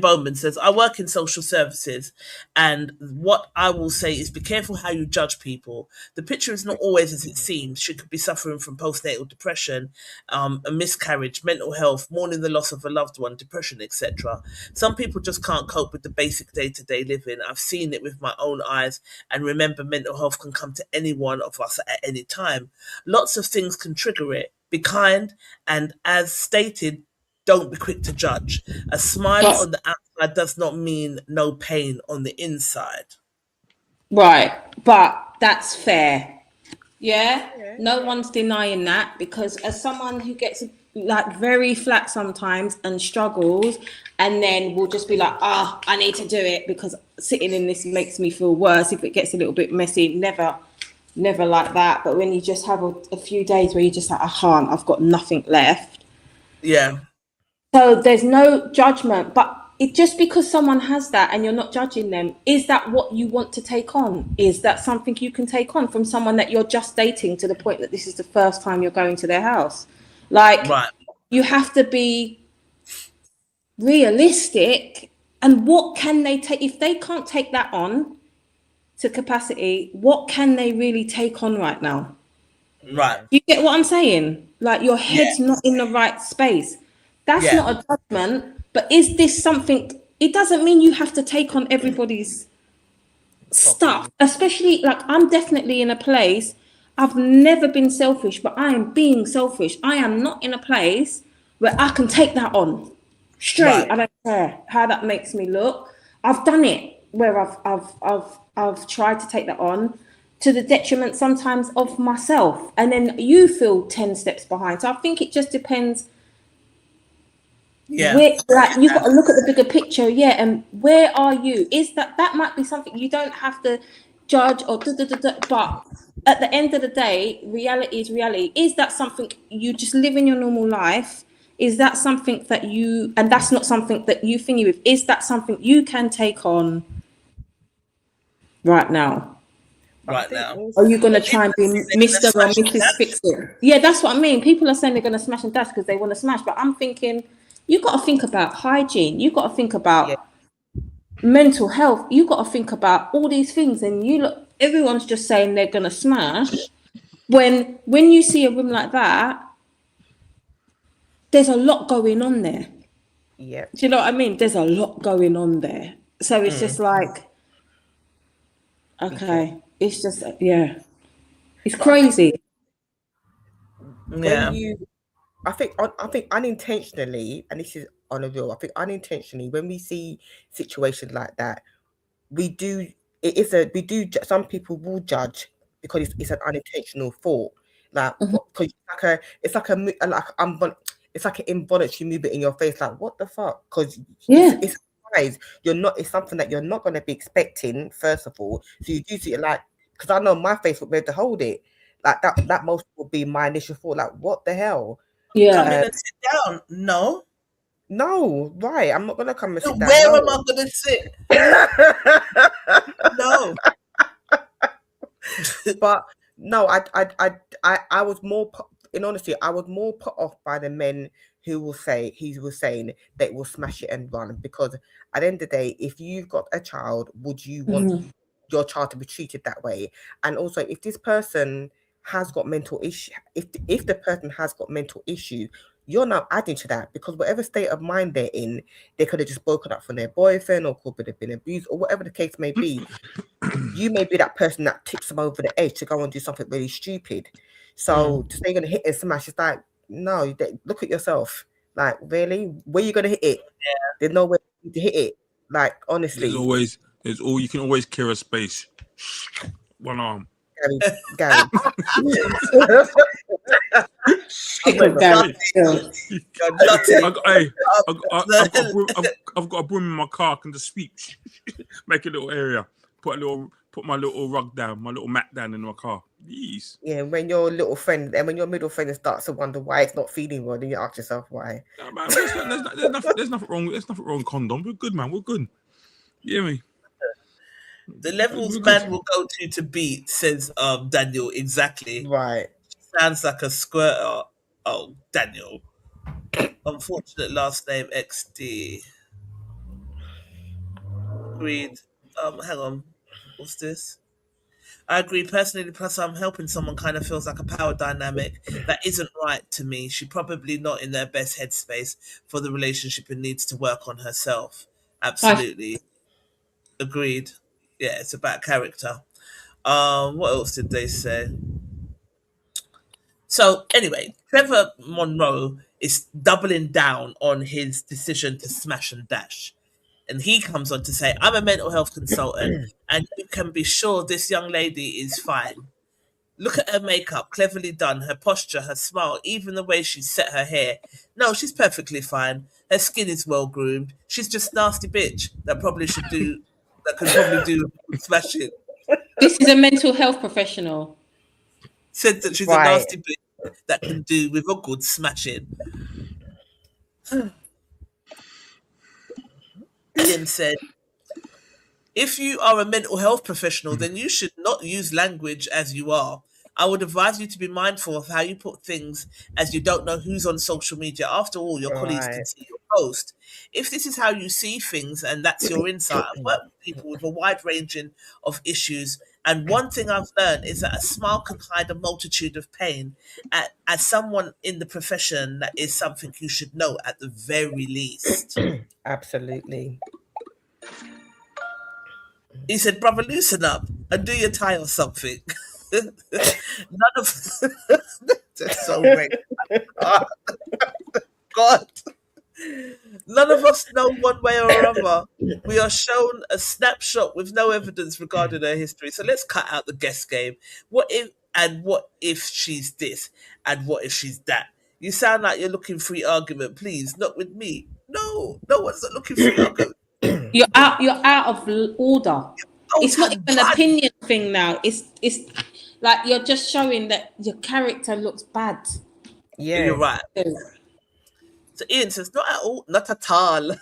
Bowman says, I work in social services and what I will say is be careful how you judge people. The picture is not always as it seems. She could be suffering from postnatal depression, a miscarriage, mental health, mourning the loss of a loved one, depression, etc. Some people just can't cope with the basic day-to-day living. I've seen it with my own eyes and remember mental health can come to any one of us at any time. Lots of things can trigger it. Be kind and, as stated, don't be quick to judge. A smile on the outside does not mean no pain on the inside. Right, but that's fair. Yeah, no one's denying that, because as someone who gets like very flat sometimes and struggles and then will just be like, I need to do it because sitting in this makes me feel worse. If it gets a little bit messy, never like that. But when you just have a few days where you're just like, I can't, I've got nothing left. Yeah. So there's no judgment, but it just because someone has that and you're not judging them, is that what you want to take on? Is that something you can take on from someone that you're just dating to the point that this is the first time you're going to their house? Like, You have to be realistic. And what can they take? If they can't take that on to capacity, what can they really take on right now? Right. You get what I'm saying? Like, your head's not in the right space. That's not a judgment, but is this something? It doesn't mean you have to take on everybody's stuff, especially like I'm definitely in a place. I've never been selfish, but I am being selfish. I am not in a place where I can take that on straight. Right. I don't care how that makes me look. I've done it where I've tried to take that on to the detriment sometimes of myself, and then you feel 10 steps behind. So I think it just depends. Yeah, like you've got to look at the bigger picture. Yeah, and where are you? Is that might be something you don't have to judge or but at the end of the day, reality is reality. Is that something you just live in your normal life? Is that something that you, and that's not something that you thingy with? Is that something you can take on right now? Right now, are you going to try and be Mr. or Mrs. Fix It? Yeah, that's what I mean. People are saying they're going to smash and dash because they want to smash, but I'm thinking, you got to think about hygiene. You got to think about mental health. You got to think about all these things. And you look, everyone's just saying they're going to smash. When you see a room like that, there's a lot going on there. Yeah. Do you know what I mean? There's a lot going on there. So it's just like, Okay. It's just, yeah. It's crazy. When you, I think unintentionally, and this is on a real, I think unintentionally, when we see situations like that, we do, some people will judge because it's an unintentional thought. Like, because it's like an involuntary movement in your face, like, what the fuck? Because it's surprise. It's something that you're not going to be expecting, first of all. So you do see it, like, because I know my face would be able to hold it. Like, that most would be my initial thought, like, what the hell? Yeah. Come in and sit down. No. No, right. I'm not gonna come and sit down. Where No. am I gonna sit? No. But no, I was more, in honesty, I was more put off by the men who will say, he was saying they will smash it and run, because at the end of the day, if you've got a child, would you want your child to be treated that way? And also, if this person has got mental issue, if the person has got mental issues, you're now adding to that, because whatever state of mind they're in, they could have just broken up from their boyfriend, or could have been abused, or whatever the case may be. You may be that person that tips them over the edge to go and do something really stupid. So to say you're gonna hit and smash, it's like, no, look at yourself. Like, really, where you gonna hit it? Yeah. There's no way to hit it. Like, honestly, you can always clear a space. One arm. Gary. I've got a broom in my car. I can just sweep, make a little area, put my little rug down, my little mat down in my car. Jeez. Yeah, when your little friend and when your middle friend starts to wonder why it's not feeling well, then you ask yourself why. No, man, there's nothing wrong. There's nothing wrong with condom. We're good, man. We're good. You hear me? The levels man will go to beat, says Daniel, exactly. Right. Sounds like a squirter. Oh, Daniel. Unfortunate last name, XD. Agreed. Hang on. What's this? I agree personally, plus I'm helping someone kind of feels like a power dynamic that isn't right to me. She's probably not in their best headspace for the relationship and needs to work on herself. Absolutely. Agreed. Yeah, it's about character. What else did they say? So anyway, Trevor Monroe is doubling down on his decision to smash and dash. And he comes on to say, I'm a mental health consultant, and you can be sure this young lady is fine. Look at her makeup, cleverly done, her posture, her smile, even the way she set her hair. No, she's perfectly fine. Her skin is well groomed. She's just nasty bitch that could probably do smashing. This is a mental health professional. Said that she's a nasty bitch that can do with a good smashing. Ian said, if you are a mental health professional, then you should not use language as you are. I would advise you to be mindful of how you put things, as you don't know who's on social media. After all, your colleagues can see your post. If this is how you see things and that's your insight, I work with people with a wide ranging of issues. And one thing I've learned is that a smile can hide a multitude of pain. As someone in the profession, that is something you should know at the very least. Absolutely. He said, brother, loosen up and do your tie or something. None of that's so great. God. None of us know one way or another. We are shown a snapshot with no evidence regarding her history. So let's cut out the guess game. What if she's this? And what if she's that? You sound like you're looking for the argument. Please, not with me. No one's not looking for the argument. You're out of order. It's not even an opinion thing now. It's like you're just showing that your character looks bad. Yeah, you're right. So Ian says, not at all.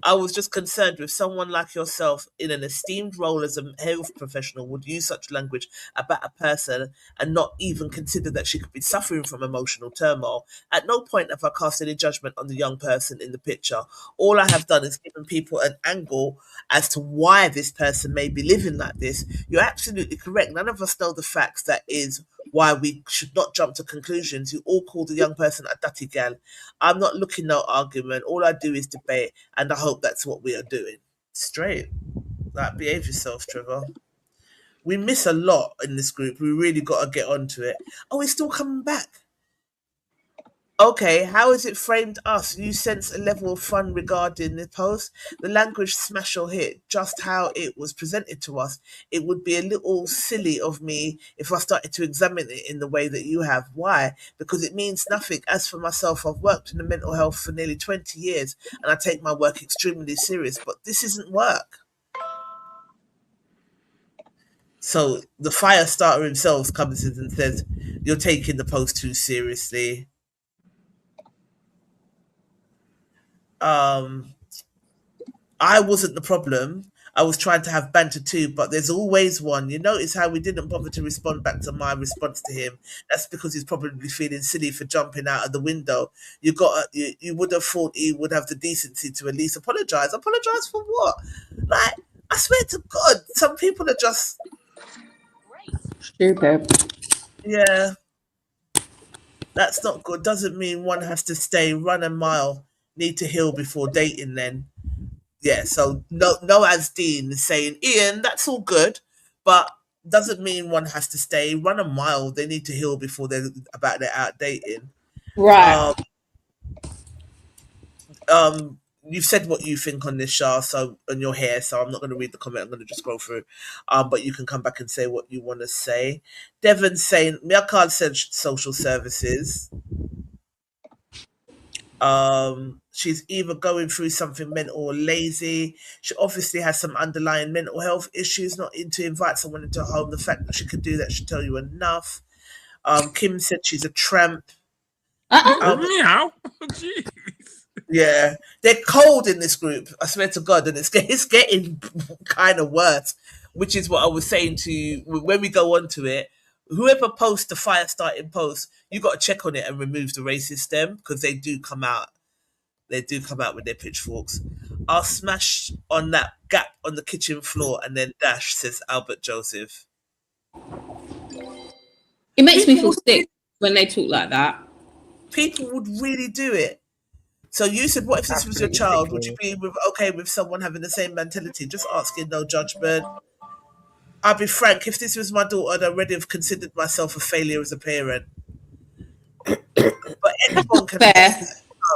I was just concerned with someone like yourself in an esteemed role as a health professional would use such language about a person and not even consider that she could be suffering from emotional turmoil. At no point have I cast any judgment on the young person in the picture. All I have done is given people an angle as to why this person may be living like this. You're absolutely correct. None of us know the facts. That is why we should not jump to conclusions. You all call the young person a dirty gal. I'm not looking no argument. All I do is debate, and I hope that's what we are doing. Straight. Like, behave yourself, Trevor. We miss a lot in this group. We really got to get onto it. Oh, it's still coming back. Okay, how has it framed us? You sense a level of fun regarding the post. The language smash or hit, just how it was presented to us. It would be a little silly of me if I started to examine it in the way that you have. Why? Because it means nothing. As for myself, I've worked in the mental health for nearly 20 years and I take my work extremely serious, but this isn't work. So the fire starter himself comes in and says, "You're taking the post too seriously." I wasn't the problem. I was trying to have banter too, but there's always one. You notice how we didn't bother to respond back to my response to him. That's because he's probably feeling silly for jumping out of the window. You would have thought he would have the decency to at least apologize. Apologize for what? Like, I swear to God, some people are just Stupid. yeah. That's not good. Doesn't mean one has to stay, run a mile, need to heal before dating then. Yeah, so no as Dean is saying, Ian, that's all good, but doesn't mean one has to stay, run a mile, they need to heal before they're about their out dating. Right. You've said what you think on this, Shah, so on your hair, so I'm not going to read the comment, I'm going to just scroll through. But you can come back and say what you want to say. Devon's saying, me, I can't send social services. She's either going through something mental or lazy. She obviously has some underlying mental health issues, not to invite someone into her home. The fact that she could do that should tell you enough. Kim said she's a tramp. Meow. Jeez. Yeah, they're cold in this group. I swear to God, and it's getting kind of worse. Which is what I was saying to you when we go on to it. Whoever posts the fire starting post, you got to check on it and remove the racist stem because they do come out. They do come out with their pitchforks. I'll smash on that gap on the kitchen floor and then dash, says Albert Joseph. It makes me feel sick when they talk like that. People would really do it. So you said, what if this was your child? Would you be okay with someone having the same mentality? Just asking, no judgment. I'll be frank, if this was my daughter, I'd already have considered myself a failure as a parent. But anyone can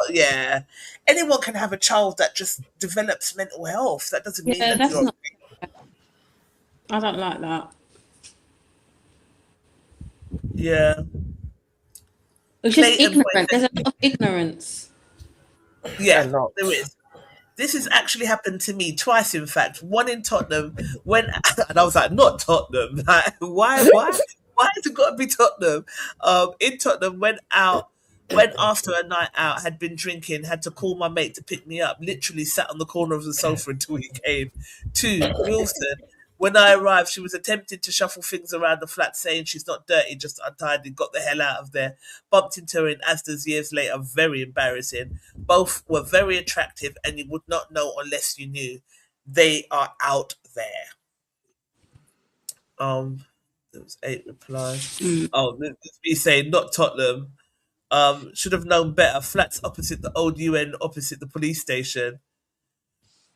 yeah. Anyone can have a child that just develops mental health. That doesn't mean that that's not. I don't like that. Yeah. It's just ignorant. There's a lot of ignorance. Yeah, there is. This has actually happened to me twice, in fact. One in Tottenham, and I was like, not Tottenham. Like, why has it got to be Tottenham? In Tottenham, went after a night out, had been drinking, had to call my mate to pick me up, literally sat on the corner of the sofa until he came. 2, Wilson. When I arrived, she was attempting to shuffle things around the flat, saying she's not dirty, just untidy, got the hell out of there. Bumped into her in Asda's years later, very embarrassing. Both were very attractive, and you would not know unless you knew. They are out there. There was 8 replies. Oh, this is me saying, not Tottenham. Should have known better. Flats opposite the old UN, opposite the police station.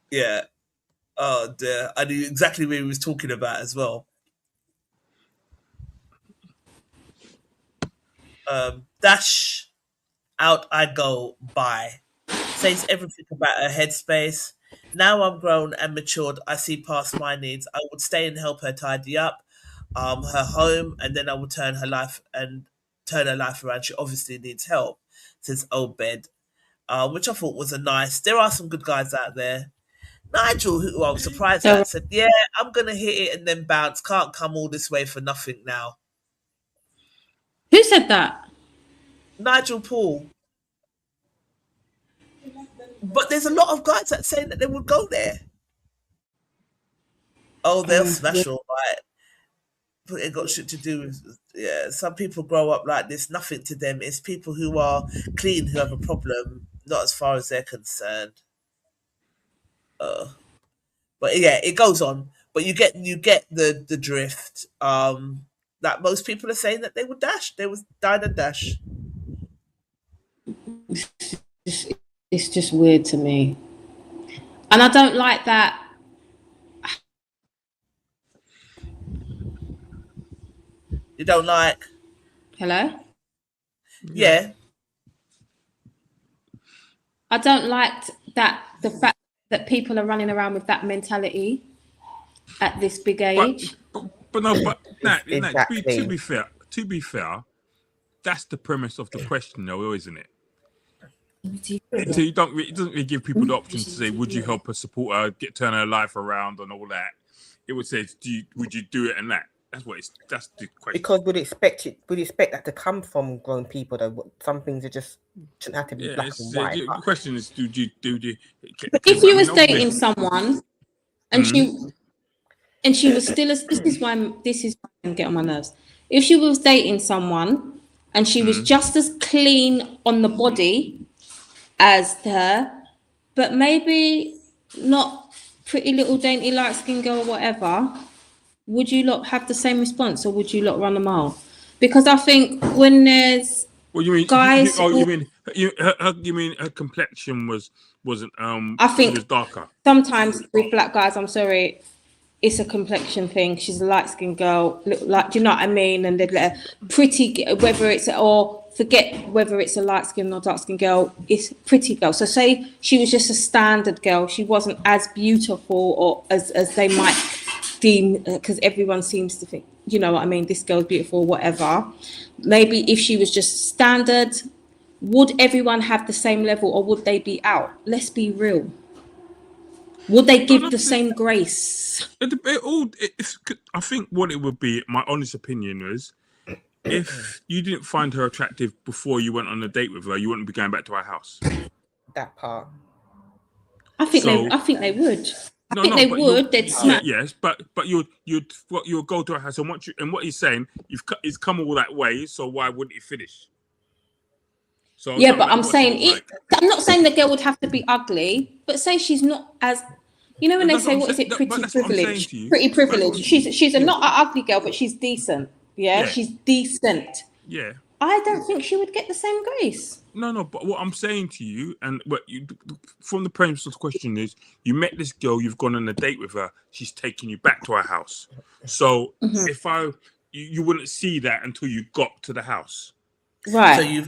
Yeah. Oh dear. I knew exactly what he was talking about as well. Dash out I go, bye. Says everything about her headspace. Now I'm grown and matured. I see past my needs. I would stay and help her tidy up her home, and then I would turn her life around. She obviously needs help, says Obed, which I thought was a nice. There are some good guys out there. Nigel, who I was surprised at, said, "Yeah, I'm gonna hit it and then bounce. Can't come all this way for nothing now." Who said that? Nigel Paul. But there's a lot of guys that say that they would go there. Oh, they'll smash all right. But it got shit to do with, yeah, some people grow up like this, nothing to them. It's people who are clean who have a problem, not as far as they're concerned. But yeah, it goes on. But you get the drift. That most people are saying that they would dash. They would die and dash. It's just weird to me. And I don't like that. You don't like? Hello? Yeah. I don't like the fact that people are running around with that mentality at this big age. But Exactly. to be fair, that's the premise of the question, though, isn't it? So it doesn't really give people the option to say, would you help her, support her, turn her life around and all that. It would say, would you do it and that? That's the question. Because we'd expect that to come from grown people, though. Some things are just shouldn't have to be black and white. The question is, do you? But if you was dating someone and she was still this is why I get on my nerves. If she was dating someone and she was just as clean on the body as her, but maybe not pretty little dainty light skinned girl or whatever, would you lot have the same response, or would you lot run a mile? Because I think when there's guys, you mean her complexion wasn't I think she was darker. Sometimes with black guys, I'm sorry, it's a complexion thing. She's a light skinned girl, look like, do you know what I mean? And they'd let her pretty, whether it's or forget whether it's a light skinned or dark skinned girl, it's a pretty girl. So say she was just a standard girl, she wasn't as beautiful or as they might deem, because everyone seems to think, you know what I mean, this girl's beautiful, whatever. Maybe if she was just standard, would everyone have the same level, or would they be out? Let's be real. Would they give the same grace? I think what it would be, my honest opinion is, if you didn't find her attractive before you went on a date with her, you wouldn't be going back to her house. That part. I think they would. They would. They'd snap. Yes, but you'd go to her house, and what he's saying, he's come all that way, so why wouldn't he finish? So yeah, but I'm saying I'm not saying the girl would have to be ugly, but say she's not as, you know, when they say, what is it, pretty privilege? Pretty privilege. She's not an ugly girl, but she's decent. Yeah, she's decent. Yeah. I don't think she would get the same grace. No, but what I'm saying to you, and from the premise of the question is, you met this girl, you've gone on a date with her, she's taking you back to her house. So if you wouldn't see that until you got to the house. Right. So you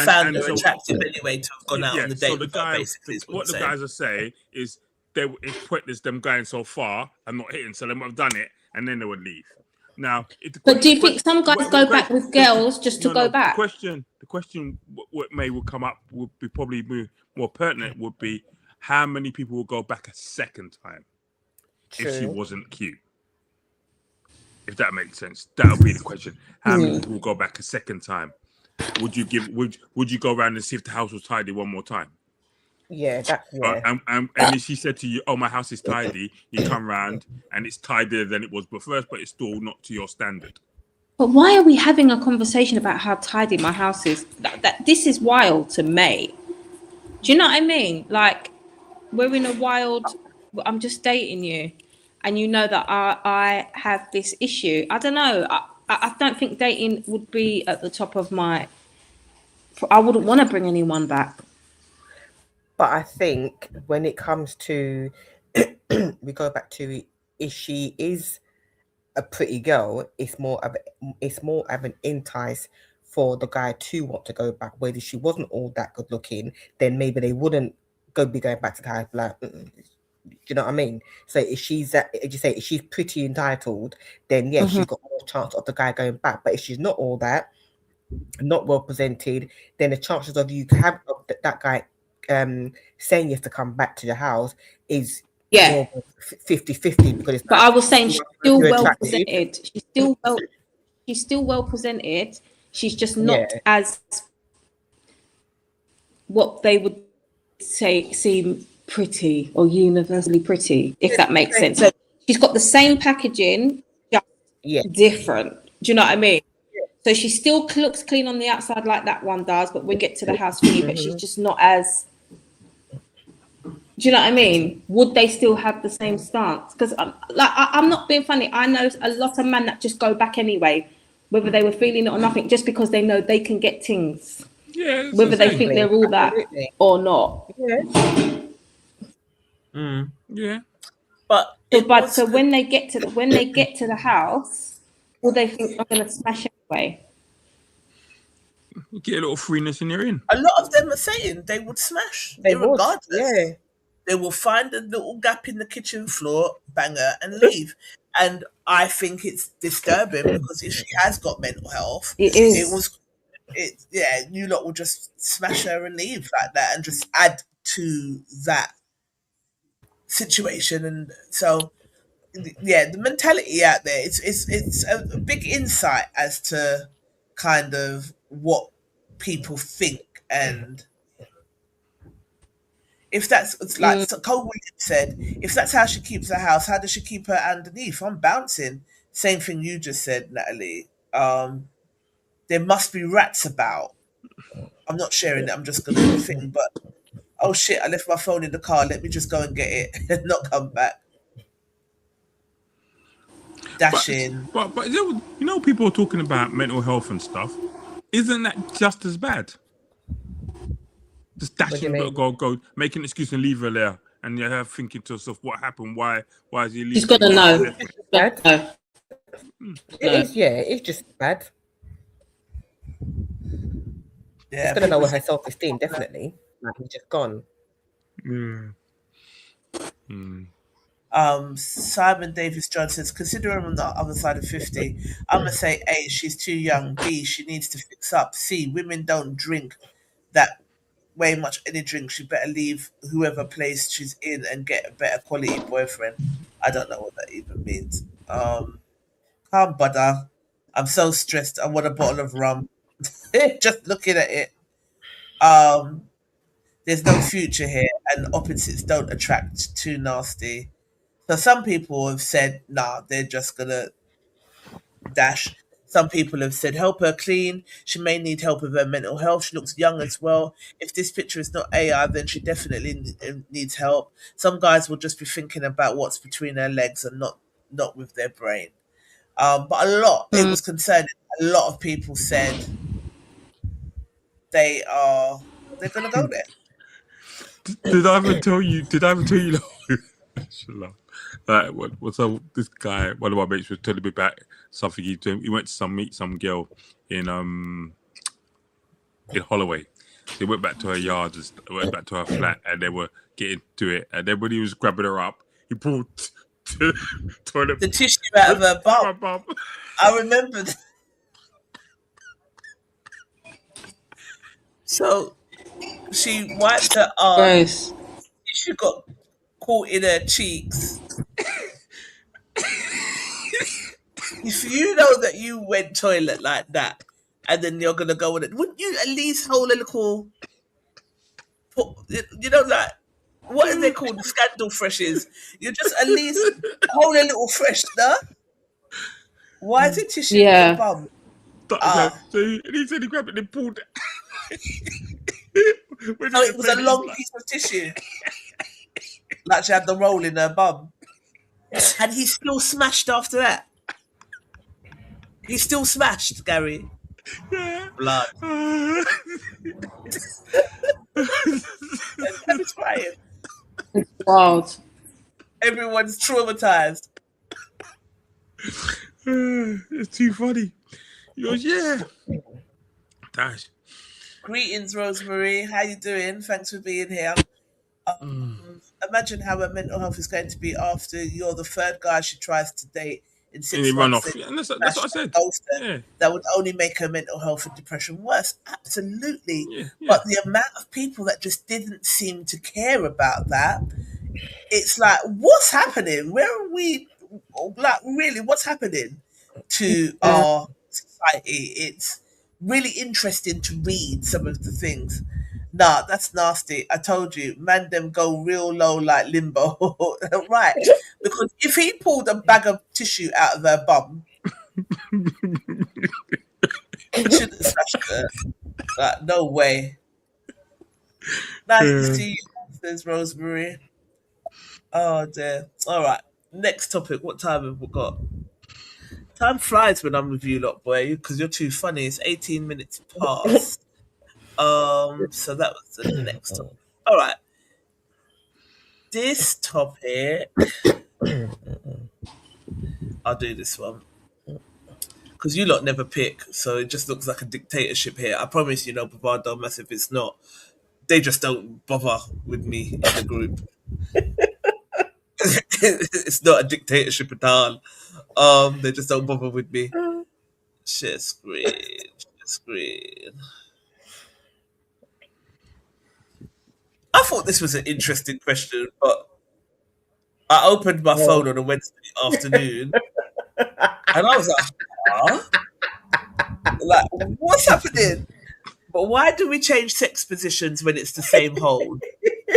found her attractive anyway to have gone out on the date. So the guys are saying is it's pointless them going so far and not hitting, so they might have done it and then they would leave. Now, but do you think some guys go back with girls just to go back? The question what will come up would be probably more pertinent would be how many people will go back a second time if she wasn't cute. If that makes sense, that'll be the question. How many people will go back a second time? Would you go around and see if the house was tidy one more time? Yeah, and if she said to you, "Oh, my house is tidy," you come round and it's tidier than it was before, but it's still not to your standard. But why are we having a conversation about how tidy my house is? This is wild to me. Do you know what I mean? Like, we're in a wild. I'm just dating you, and you know that I have this issue. I don't know. I don't think dating would be at the top of my. I wouldn't want to bring anyone back. But I think when it comes to, we go back to, if she is a pretty girl, it's more of an entice for the guy to want to go back. Whereas if she wasn't all that good looking, then maybe they wouldn't be going back to the guy. Like, do you know what I mean? So if she's if she's pretty entitled, then yes, she's got more chance of the guy going back. But if she's not all that, not well presented, then the chances of you have that guy saying yes to come back to the house is 50-50 because but I was saying she's still well presented. She's still well presented. She's just not as what they would say seem pretty or universally pretty, if that makes sense. So she's got the same packaging, just different. Do you know what I mean? So she still looks clean on the outside like that one does, but we get to the house fee, but she's just not as. Do you know what I mean? Would they still have the same stance? Because I'm not being funny. I know a lot of men that just go back anyway, whether they were feeling it or nothing, just because they know they can get things. Yeah. Whether they think they're all that or not. Yeah. But so when they get to the house, Or they think I'm going to smash it away. You get a little freeness and you're in. A lot of them are saying they would smash, They would, irregardless. yeah. They will find a little gap in the kitchen floor, banger, and leave. And I think it's disturbing because if she has got mental health, It is. you lot will just smash her and leave like that and just add to that situation. And so, yeah, the mentality out there, it's a big insight as to kind of what people think. And if that's it's like Cole Williams said, if that's how she keeps her house, how does she keep her underneath? I'm bouncing. Same thing you just said, Natalie. There must be rats about. I'm not sharing it. I'm just going to think. But oh shit, I left my phone in the car. Let me just go and get it and not come back. Dashing. But you know, people are talking about mental health and stuff. Isn't that just as bad? Just dashing, go, make an excuse and leave her there, and you're thinking to yourself, "What happened? Why is he leaving?" She's got to know. It is, yeah. It's just bad. Yeah, It's gonna know her self-esteem, definitely. Like, he's just gone. Simon Davis John says, considering on the other side of 50, I'm gonna say A, she's too young. B, she needs to fix up. C, women don't drink that way much any drink. She better leave whoever place she's in and get a better quality boyfriend. I don't know what that even means. Can't bother. I'm so stressed. I want a bottle of rum. Just looking at it. There's no future here, and opposites don't attract. Too nasty. So some people have said, nah, they're just gonna dash. Some people have said, help her clean. She may need help with her mental health. She looks young as well. If this picture is not AI, then she definitely needs help. Some guys will just be thinking about what's between their legs and not with their brain. But it was concerning. A lot of people said they're gonna go there. Did I ever tell you? What's up? This guy, one of my mates, was telling me about something he did. He went to meet some girl in Holloway. They went back to her yard, went back to her flat, and they were getting to it. And then when he was grabbing her up, he pulled the tissue out of her bum. I remember. So she wiped her arms. She got caught in her cheeks. If you know that you went toilet like that, and then you're gonna go with it, wouldn't you at least hold a little? You know, like what is they called? The scandal freshes. You just at least hold a little freshener. Why is it tissue in your bum? So he said he grabbed it and pulled it. So it was a long piece of tissue. Like she had the roll in her bum. And he still smashed after that. He still smashed, Gary. Yeah. Blood. It's crying. It's wild. Everyone's traumatized. It's too funny. He goes, yeah. Dash. Greetings, Rosemary. How you doing? Thanks for being here. Imagine how her mental health is going to be after you're the third guy she tries to date in 6 months. Run off. Yeah, that's what I said. Yeah. That would only make her mental health and depression worse. Absolutely. Yeah. But the amount of people that just didn't seem to care about that, it's like, what's happening? Where are we? Like, really, what's happening to our society? It's really interesting to read some of the things. Nah, that's nasty. I told you, man, them go real low like limbo. Right. Because if he pulled a bag of tissue out of her bum, he shouldn't have smashed her. Like, no way. Nice to see you, says Rosemary. Oh dear. All right. Next topic. What time have we got? Time flies when I'm with you lot, boy, because you're too funny. It's 18 minutes past. So that was the next topic. All right. This topic, I'll do this one. because you lot never pick, so it just looks like a dictatorship here. I promise you, no, Bravado Massive, it's not. They just don't bother with me in the group. It's not a dictatorship at all. They just don't bother with me. Share screen. Share screen. I thought this was an interesting question, but I opened my phone on a Wednesday afternoon and I was like, huh? Like, what's happening? But why do we change sex positions when it's the same hole? I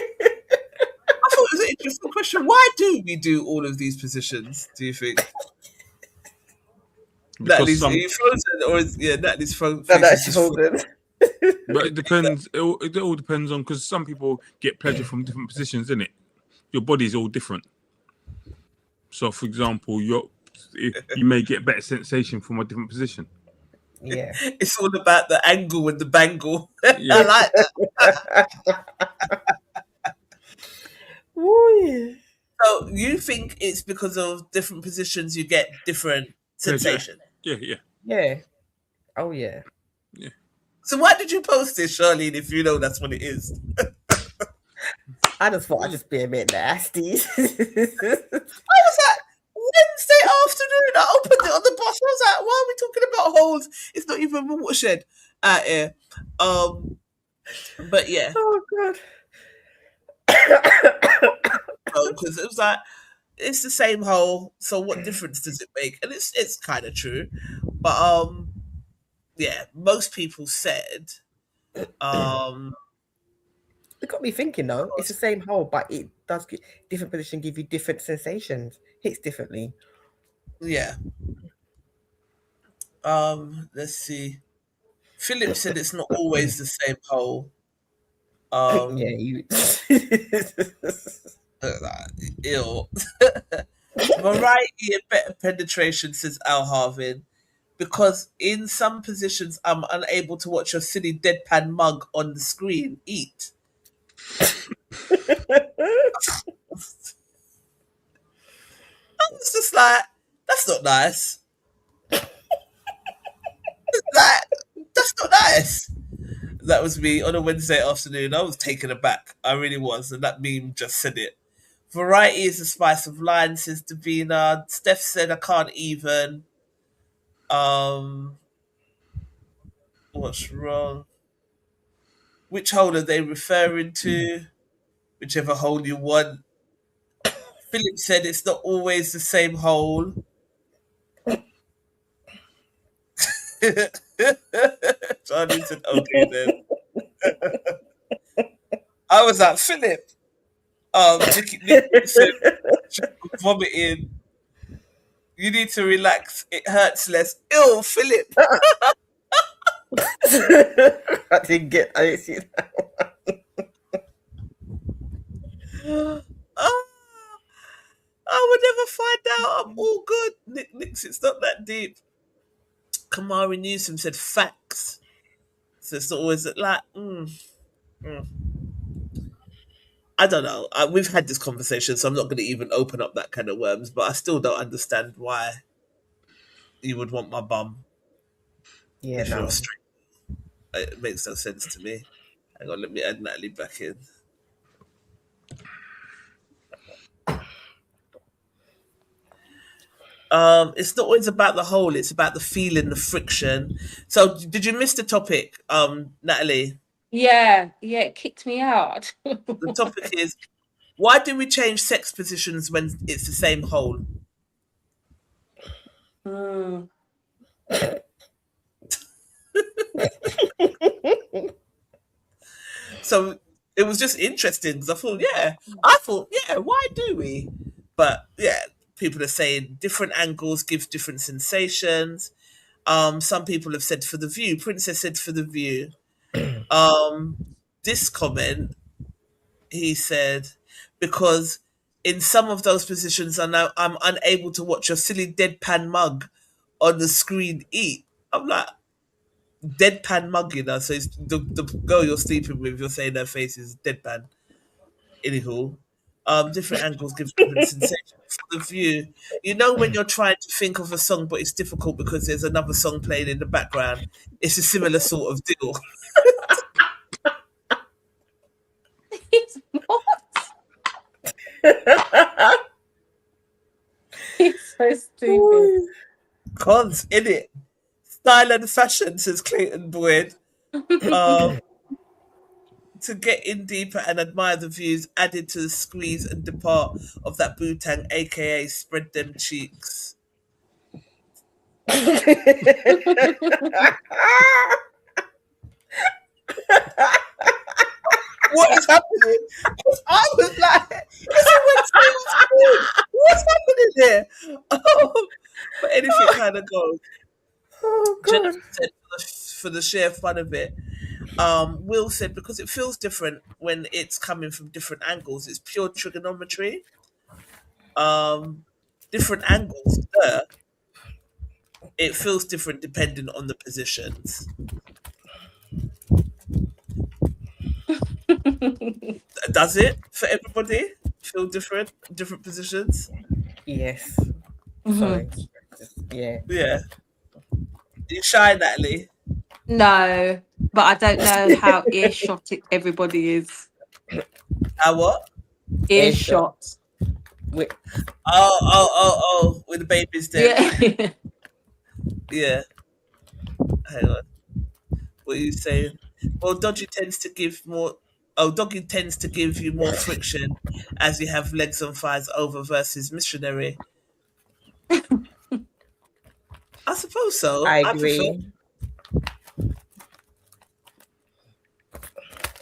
thought it was an interesting question. Why do we do all of these positions, do you think? Natalie's are you frozen, or is Natalie's frozen? No, she's frozen. But it depends. It all depends on, because some people get pleasure from different positions, isn't it? Your body's all different. So, for example, you may get better sensation from a different position. Yeah, it's all about the angle and the bangle. Yeah. I like that. So you think it's because of different positions you get different sensation? Yeah. Oh yeah. So why did you post this, Charlene, if you know that's what it is? I just thought I'd just be a bit nasty. I was like, Wednesday afternoon, I opened it on the bus. I was like, why are we talking about holes? It's not even a watershed out here. But yeah. Oh god. Because it was like, it's the same hole, so what difference does it make? And it's kind of true. But yeah, most people said it got me thinking though. It's the same hole, but it does different position give you different sensations. Hits differently. Yeah. Let's see. Philip said it's not always the same hole. Yeah, you ill. Variety and better penetration, says Al Harvin. Because in some positions I'm unable to watch your silly deadpan mug on the screen eat. I was just like, that's not nice. Like, that's not nice. That was me on a Wednesday afternoon. I was taken aback. I really was. And that meme just said it. Variety is the spice of life, says Davina. Steph said, I can't even. What's wrong? Which hole are they referring to? Whichever hole you want. Philip said it's not always the same hole. Charlie said, okay then. I was like, Philip. Nicky said, vomiting. You need to relax. It hurts less. Ew, Philip. I didn't see that one. I would never find out. I'm all good. Nick, it's not that deep. Kamari Newsom said facts. So it's always like, I don't know. We've had this conversation, so I'm not going to even open up that kind of worms, but I still don't understand why you would want my bum. Yeah, if you're a straight. It makes no sense to me. Hang on, let me add Natalie back in. It's not always about the hole, it's about the feeling, the friction. So did you miss the topic, Natalie? Yeah, it kicked me out. The topic is, why do we change sex positions when it's the same hole? So it was just interesting because I thought, why do we? But yeah, people are saying different angles give different sensations. Some people have said for the view. Princess said for the view. This comment, he said, because in some of those positions I'm unable to watch your silly deadpan mug on the screen eat. I'm like, deadpan mug, you know, so it's the girl you're sleeping with, you're saying her face is deadpan. Anywho, Different angles give different sensations for the view. You know, when you're trying to think of a song, but it's difficult because there's another song playing in the background. It's a similar sort of deal. It's not. It's so stupid. Cons in it. Style and fashion, says Clayton Boyd. To get in deeper and admire the views added to the squeeze and depart of that Bootang, aka spread them cheeks. What is happening? Because I was like, what's happening there? But anything kind of goes. Oh, God. Jennifer said for the sheer fun of it. Will said because it feels different when it's coming from different angles. It's pure trigonometry. Different angles there. It feels different depending on the positions. Does it for everybody feel different positions? Yes. Sorry. Yeah. Yeah. You shy, Natalie? No, but I don't know how earshotted everybody is. How what? Earshot. Wait. Oh, with the babies there. Yeah. Yeah. Hang on. What are you saying? Well, doggy tends to give you more friction as you have legs and thighs over versus missionary. I suppose so. I agree.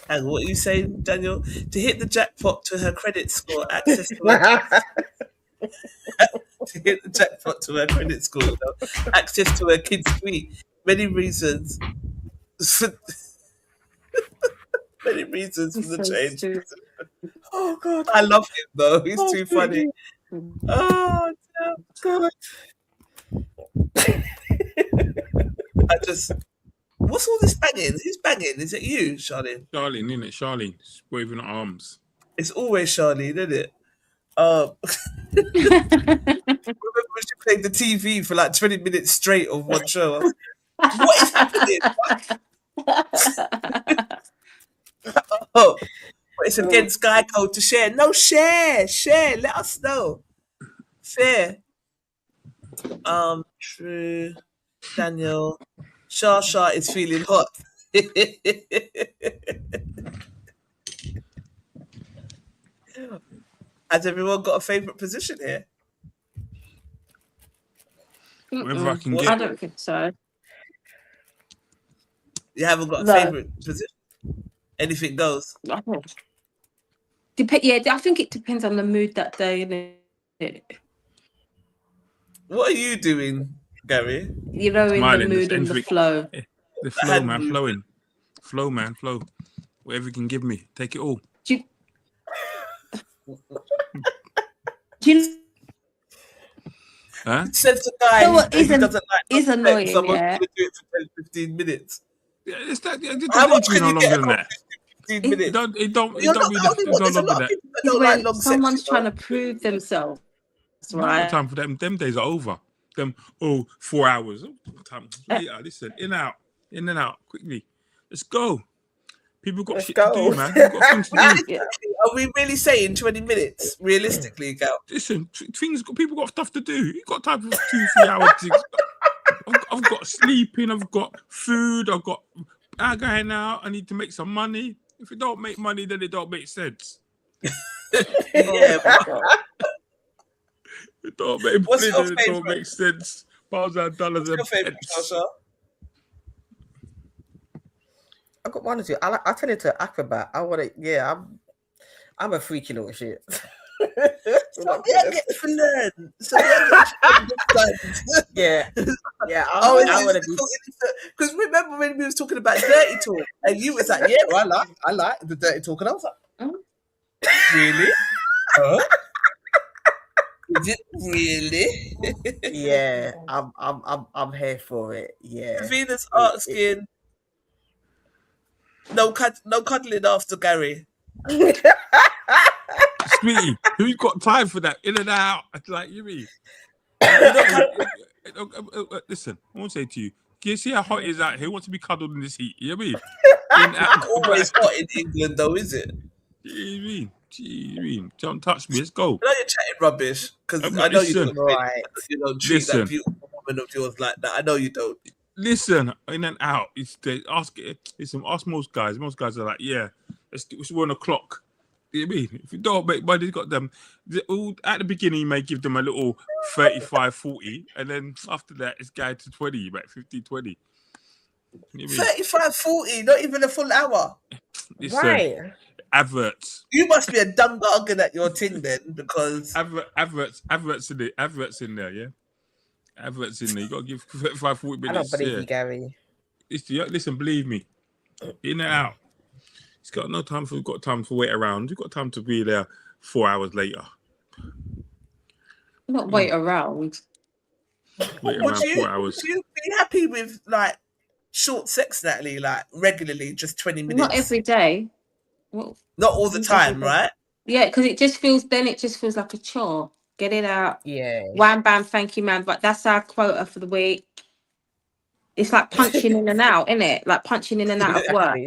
Hang on, what are you saying, Daniel? To hit the jackpot to her credit score, access to her to hit the jackpot to her credit score, access to her kids' suite. Many reasons. Many reasons for the change. Stupid. Oh, God. I love him though. He's too funny. Oh, God. What's all this banging? Who's banging? Is it you, Charlene? Charlene, isn't it? Charlene, waving her arms. It's always Charlene, isn't it? Remember when she played the TV for like 20 minutes straight on one show? What is happening? Oh, but it's against Sky Code to share. No, share. Let us know. Fair. True. Daniel. Shah is feeling hot. Has everyone got a favourite position here? Wherever I can I get. don't think so. You haven't got a No. favourite position? Anything goes? Yeah, I think it depends on the mood that day, innit? What are you doing, Gary? You know, in Smiling, the just mood and the anything. flow. The flow, man, flowing. Flow, man, flow. Whatever you can give me, take it all. Do you Huh? Says the guy know what who doesn't like is annoying, someone's yeah? going to do it for 10, 15 minutes. Yeah, it's that. How much No can you longer get than across that. 15 minutes? It don't be You're not that. the only one. It's no There's a longer lot of that. people that Is don't like when long someone's sex. trying to prove themselves, I've got right? time for them. Them days are over. 4 hours. Time later. Listen, in and out, quickly. Let's go. People got Let's shit go. to do, man. People got things to do. Realistically, are we really saying 20 minutes? Realistically, Gal? Listen, people got stuff to do. You got time for 2-3 hours. I've got sleeping. I've got food. I've got going out. I need to make some money. If it don't make money, then it don't make sense. Yeah. It don't make What's money, your then it don't favourite? make sense. Pounds and dollars What's and your favourite, pence. Sasha? I got one or two. I turn into acrobat. I'm a freaky little shit. So yeah, get to learn. So Yeah. Oh, I want to be. because remember when we was talking about dirty talk, and you was like, "Yeah, well, I like the dirty talk," and I was like, "Really? Huh? Is it really?" Yeah, I'm here for it. Yeah. Venus asking, "No cuddling after Gary." Sweetie, who's got time for that? In and out. It's like, you mean? Listen, I want to say to you, can you see how hot it is out here? Who wants to be cuddled in this heat? You know what I mean? Not always hot in England, though, is it? You mean? Don't touch me. Let's go. I know you're chatting rubbish because I know you don't. Right. You don't treat Listen. that beautiful woman of yours like that. I know you don't. Listen, in and out. Listen, ask most guys. Most guys are like, yeah, it's 1 o'clock. You know what I mean? If you don't make money, got them. At the beginning, you may give them a little 35, 40, and then after that, it's guide to 20, about 50, 20. You know 35, 40, not even a full hour. Listen, Right. adverts. You must be a dumb gargan at your thing then, because Adverts in there, yeah. Adverts in there. You got to give 35, 40 minutes. I don't believe you, Gary. Listen, believe me. In and out. He's got no time for. Got time to wait around. You've got time to be there 4 hours later. Not wait around. Wait around 4 hours. Would you be happy with like short sex, Natalie? Like regularly, just 20 minutes. Not every day. Well, not all the time, right? Yeah, because it just feels like a chore. Get it out. Yeah. Wham bam, thank you, man. But that's our quota for the week. It's like punching in and out, isn't it? Like punching in and out of work.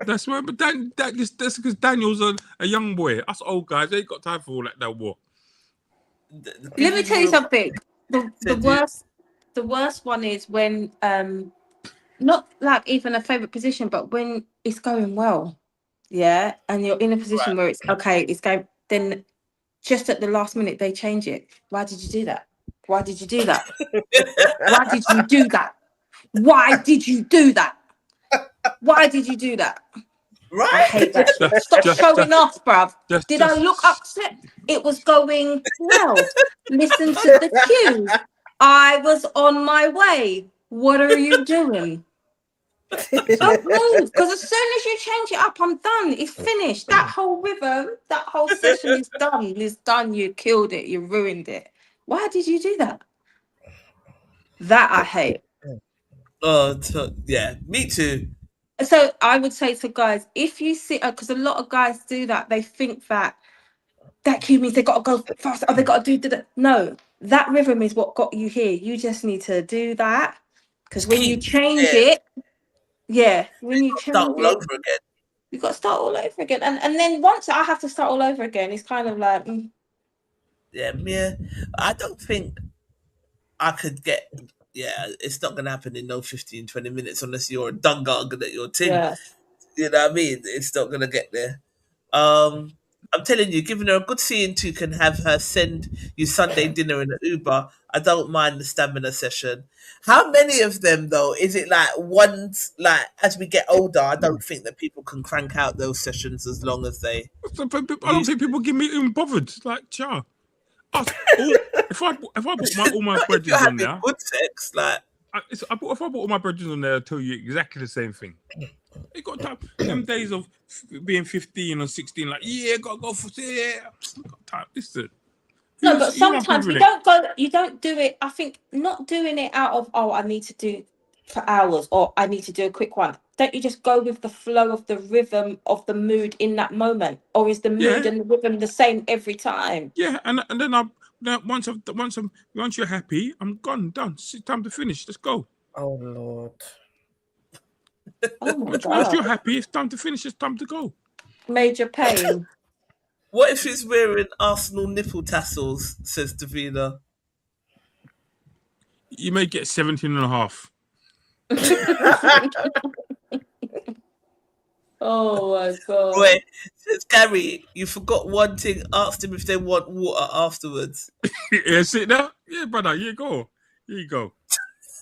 That's why, but that's because Daniel's a young boy. Us old guys, they ain't got time for all that no more. Let me tell you something. The worst one is when not like even a favorite position, but when it's going well, yeah, and you're in a position where it's okay, it's going. Then just at the last minute they change it. Why did you do that? Why did you do that? Why did you do that? Why did you do that? Why did you do that? Right. I hate that. Stop showing off, bruv. Did I look upset? It was going well. Listen to the cues. I was on my way. What are you doing? Don't move, because as soon as you change it up, I'm done. It's finished. That whole rhythm, that whole session is done. It's done. You killed it. You ruined it. Why did you do that? That I hate. Yeah, me too. So I would say to guys, if you see, because a lot of guys do that, they think that cue means they got to go fast, or they got to do that. No, that rhythm is what got you here. You just need to do that, because when you change it, when you change start all over again. You got to start all over again, and then once I have to start all over again, it's kind of like, yeah. I don't think I could get. Yeah, it's not gonna happen in no 15, 20 minutes unless you're a dung gargan at your team. Yeah. You know what I mean? It's not gonna get there. I'm telling you, giving her a good seeing to can have her send you Sunday dinner in an Uber. I don't mind the stamina session. How many of them though? Is it like once? Like as we get older, I don't think that people can crank out those sessions as long as they. I don't think people give me even bothered. Like, cha. If I bought all my bridges on there, good sex, like if I bought all my bridges on there, I'll tell you exactly the same thing. You got time. Them days of being 15 or 16, like gotta go for got time. Listen. No, but sometimes you don't do it. I think not doing it out of I need to do for hours or I need to do a quick one. Don't you just go with the flow of the rhythm of the mood in that moment, or is the mood and the rhythm the same every time? Yeah, and then once you're happy, I'm gone, done. It's time to finish. Let's go. Oh Lord. Oh my God. Once you're happy, it's time to finish. It's time to go. Major pain. what if he's wearing Arsenal nipple tassels? Says Davina. You may get 17 and a half. Oh my God. Roy says, Gary, you forgot one thing. Asked him if they want water afterwards. Yeah, sit down. Yeah, brother. Here you go.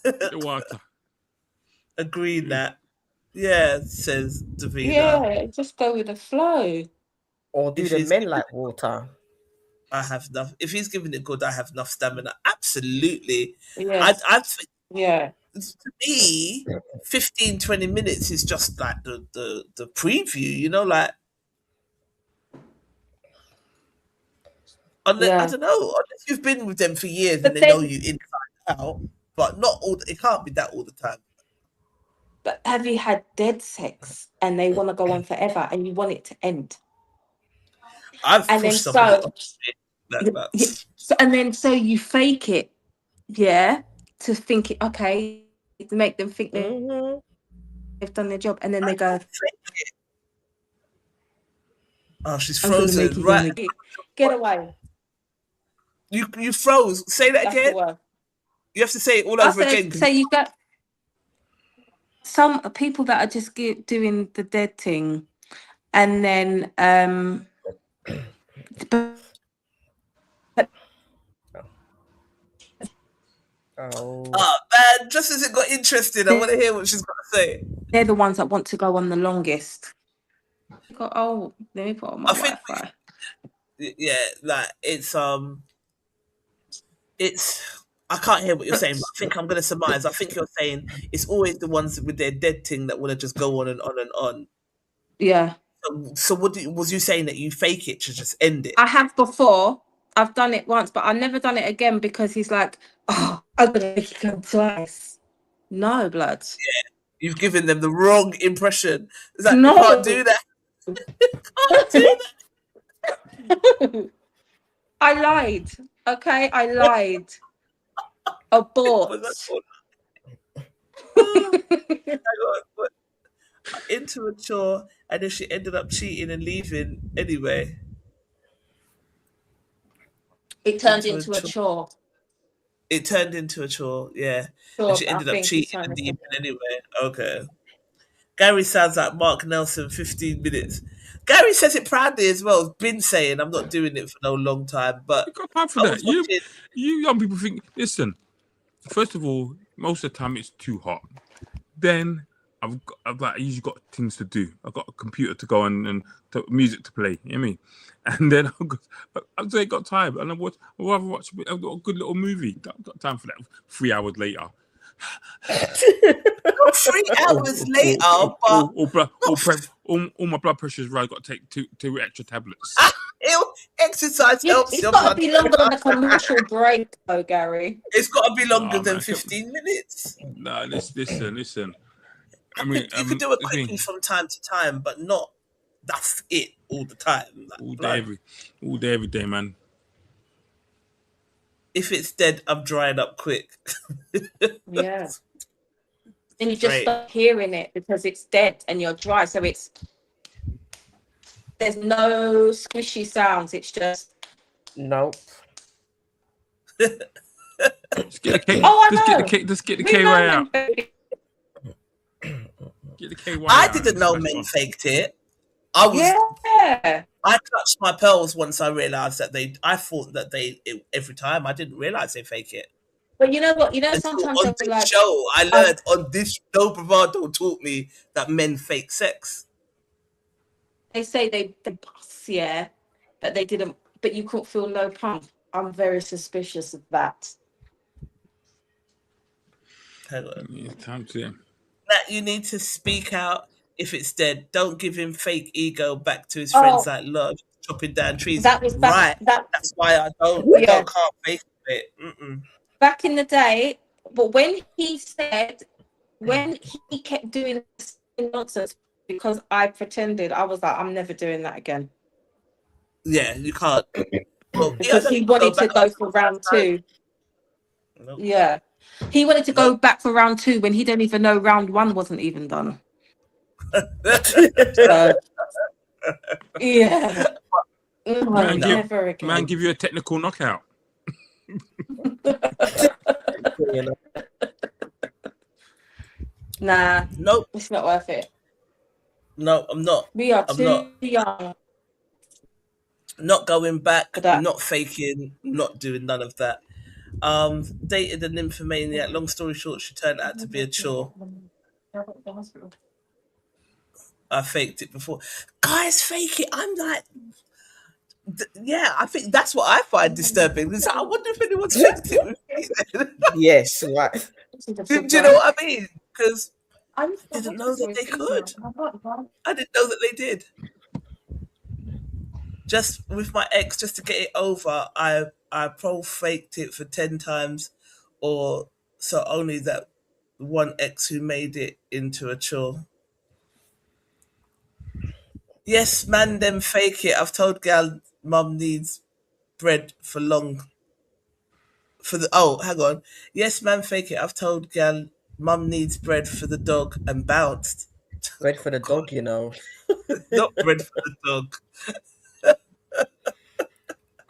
Get the water. Agreed that. Yeah, says Davina. Yeah, just go with the flow. Or do the men like water? I have enough. If he's giving it good, I have enough stamina. Absolutely. Yes. Yeah. To me, 15, 20 minutes is just like the preview, you know, like I don't know, unless you've been with them for years and they know you inside out, but not all. It can't be that all the time. But have you had dead sex and they want to go on forever and you want it to end? I've And then pushed some of it so, on me. That's and then so you fake it, yeah, to think it okay, to make them think Mhm. they've done their job, and then I they go, don't fake it. Oh, she's "I'm gonna make frozen. it Right. again." Get away. You froze. Say that That's the again. word. You have to say it all I over said, again. so you got some people that are just doing the dead thing, and then but Oh. Oh man, just as it got interesting, I want to hear what she's got to say. they're the ones that want to go on the longest. Go, oh, let me put on my I think, Wi-Fi. yeah, like it's. I can't hear what you're saying, but I think I'm going to surmise. I think you're saying it's always the ones with their dead thing that want to just go on and on and on. Yeah, So was you saying that you fake it to just end it? I have before. I've done it once, but I've never done it again because he's like, oh, I'm gonna make it come twice. No, blood. You've given them the wrong impression. It's like you can't do No. that. Can't do I lied. Okay, I that. lied. Was that Abort. all? Oh, my God. What? Into a chore, and then she ended up cheating and leaving anyway. It turned Into a into a chore. chore. It turned into a chore, yeah. And Sure, she I ended up think he's cheating trying and to. leaving anyway. Okay. Gary sounds like Mark Nelson, 15 minutes. Gary says it proudly as well. Has been saying I'm not doing it for no long time, but You got time for I that. was watching. You young people think. Listen, first of all, most of the time it's too hot. Then I usually got things to do. I've got a computer to go on and music to play. You know what I mean? And then I've got time, and I'd rather watch a good little movie. I've got time for that. 3 hours later, Not 3 hours later, but not all my blood pressure's right. I've got to take two extra tablets. exercise Yeah, helps it's your got to blood be longer than pressure. a commercial break, though, Gary. It's got to be longer Oh than man, 15 minutes. no, listen. I mean, You could do it the quickly thing, from time to time, but not that's it all the time. Like, all day, blood. every day, man. If it's dead, I'm drying up quick. Yeah. And you just Straight. stop hearing it because it's dead and you're dry. So there's no squishy sounds. It's just, Nope. Just get the K. oh, I Just get the know. K. Just get the We know KY out. men. Get the KY I out. didn't And know smash it men on. faked it. Yeah. I clutched my pearls once I realised that I thought that every time. I didn't realise they fake it. But you know what? You know, Until sometimes on they'll be this like, show, I oh, learned on this show, Bravado taught me that men fake sex. they say they bust, yeah, but they didn't, but you couldn't feel no pump. I'm very suspicious of that. Hang on. It's time to. That you need to speak out if it's dead. Don't give him fake ego back to his friends Oh, like love, chopping down trees. that was back, Right. that, That's why I yeah, can't fake it. Mm-mm. back in the day. But when he kept doing this nonsense because I pretended, I was like, I'm never doing that again. Yeah, you can't. Well, I Because don't he even go wanted to back go after for the round first time. two. Nope. Yeah. He wanted to go Nope. back for round two when he didn't even know round one wasn't even done. So, yeah. No, Man, never again. give you a technical knockout. You know? Nah, Nope. it's not worth it. No, I'm not. We are I'm too not. young Not going back, for that. not faking, not doing none of that. Dated a nymphomaniac. Long story short, she turned out to be a chore. I faked it before. Guys fake it. I'm like, yeah, I think that's what I find disturbing. It's like, I wonder if anyone's faked it with me. Yes, right. Do you know what I mean? Because I didn't know that they could. I didn't know that they did. Just with my ex, just to get it over, I pro faked it for 10 times, or so only that one ex who made it into a chore. Yes, man, them fake it. I've told gal mum needs bread for long. For the hang on. Yes, man, fake it. I've told gal mum needs bread for the dog and bounced. Bread for the God, dog, you know. not bread for the dog.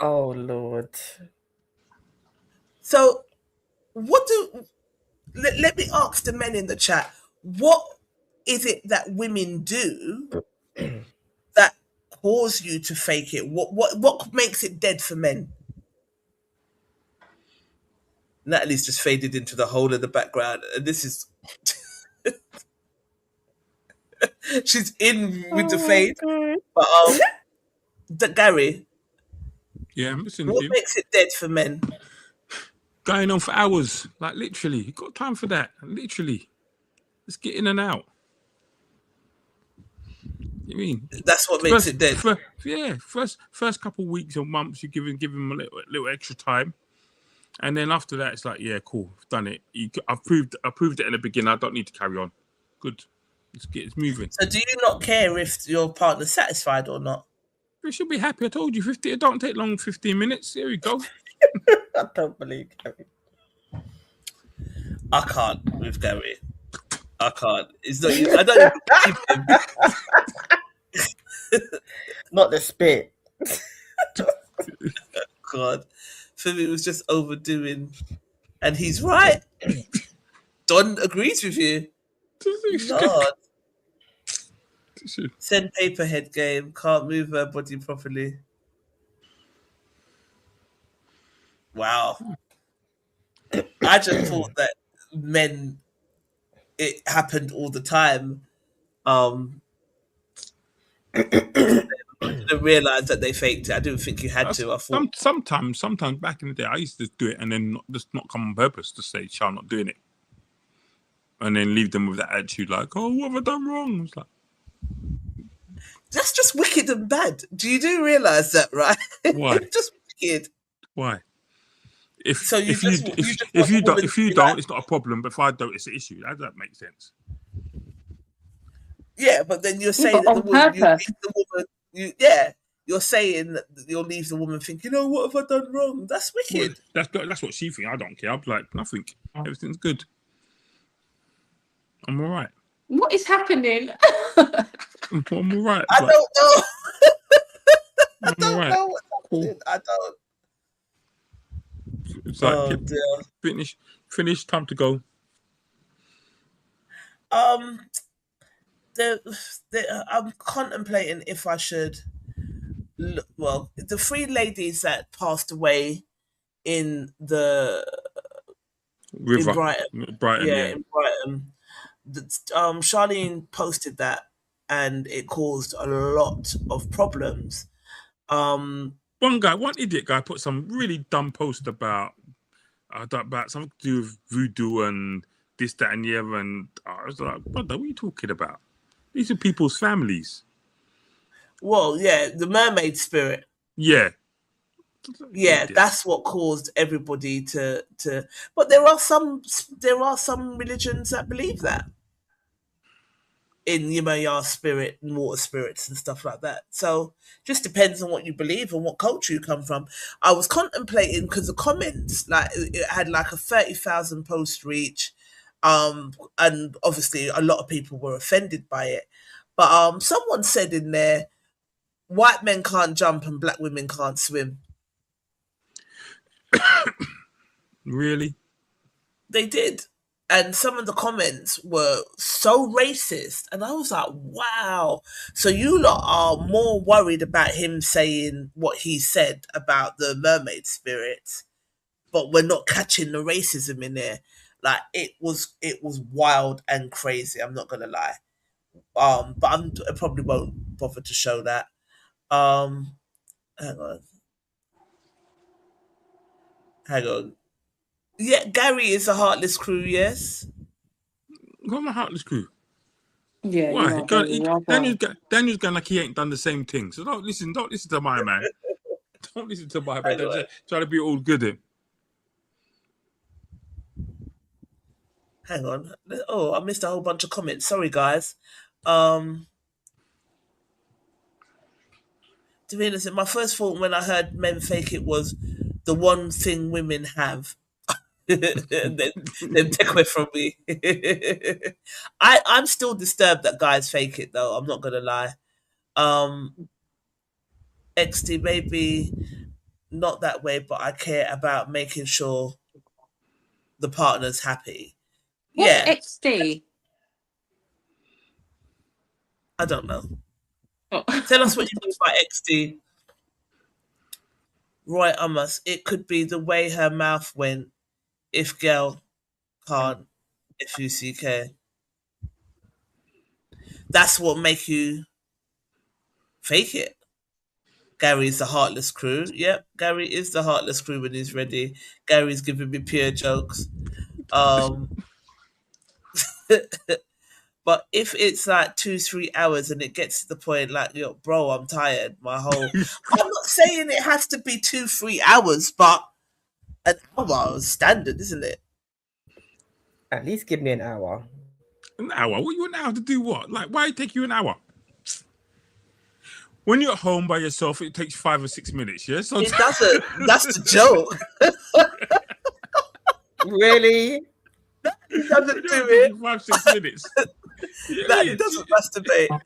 Oh Lord. So, what do? Let me ask the men in the chat. What is it that women do that cause you to fake it? What makes it dead for men? Natalie's just faded into the hole in the background, and this is she's in with the Oh fade. God. But Gary, Yeah, I'm listening to what you. makes it dead for men? Going on for hours, like literally. You got time for that? Literally, let's get in and out. You mean That's what makes it dead. first couple of weeks or months, you give them a little extra time, and then after that, it's like, yeah, cool, I've done it. I've proved it in the beginning. I don't need to carry on. Good, it's moving. So, do you not care if your partner's satisfied or not? You should be happy. I told you, 50. It don't take long. 15 minutes. Here we go. I don't believe Gary. I can't with Gary. I can't. It's not. I don't even believe him. Not the spit. God, for me, it was just overdoing, and he's right. Don agrees with you. Lord, send paperhead game. Can't move her body properly. Wow. I just thought that men, it happened all the time. I didn't realize that they faked it. I didn't think you had to. I thought Sometimes back in the day, I used to do it and then not come on purpose to say, "I'm not doing it," and then leave them with that attitude like, "Oh, what have I done wrong?" It's like, that's just wicked and bad. Do you realize that, right? why? Just wicked. Why? If So if you don't, it's not a problem. But if I don't, it's an issue. That makes sense. Yeah, but then you're Yeah, saying but that the on woman, you purpose. leave the woman, you're saying that you'll leave the woman thinking, oh, what have I done wrong? That's Well, wicked. that's what she thinks. I don't care. I'm like, nothing. Everything's good. I'm all right. What is happening? I'm all right. I don't know. I I'm don't all right. know what's Cool. happening. I don't. It's like, Oh dear. Finish. Time to go. Um, I'm contemplating if I should. Well, the three ladies that passed away in River. Brighton, Brighton, yeah. in Brighton. Charlene posted that, and it caused a lot of problems. One idiot guy put some really dumb post about something to do with voodoo and this, that, and the other, and I was like, brother, what are you talking about? These are people's families. Well, yeah, the mermaid spirit. Yeah. Yeah, that's what caused everybody to. But there are some religions that believe that in Yemaya spirit and water spirits and stuff like that. So just depends on what you believe and what culture you come from. I was contemplating because the comments, like, it had like a 30,000 post reach, and obviously a lot of people were offended by it. But someone said in there, white men can't jump and black women can't swim. Really? They did. And some of the comments were so racist. And I was like, wow. So you lot are more worried about him saying what he said about the mermaid spirits, but we're not catching the racism in there. Like, it was wild and crazy, I'm not gonna lie. But I probably won't bother to show that. Hang on. Hang on. Yeah, Gary is a heartless crew, yes. Got my heartless crew. Yeah, Why? you are very Daniel's going like he ain't done the same thing. So don't listen to my man. Don't listen to my man. Just try to be all good. Hang on. Oh, I missed a whole bunch of comments. Sorry, guys. To be honest, my first thought when I heard men fake it was the one thing women have. Them take away from me. I'm still disturbed that guys fake it though. I'm not gonna lie. XD maybe not that way, but I care about making sure the partner's happy. What's Yeah, XD? I don't know. Oh. Tell us what you mean by XD. Roy Amos. It could be the way her mouth went. If girl can't, FUCK. That's what make you fake it. Gary's the heartless crew. Yep, Gary is the heartless crew when he's ready. Gary's giving me pure jokes. But if it's like 2-3 hours and it gets to the point like, yo, bro, I'm tired. I'm not saying it has to be 2-3 hours, but an hour is standard, isn't it? At least give me an hour. An hour? What you an hour to do what? Like, why take you an hour? When you're at home by yourself, it takes 5 or 6 minutes, yeah? So it doesn't. That's the joke. Really? It doesn't do it. 5-6 minutes. It doesn't masturbate.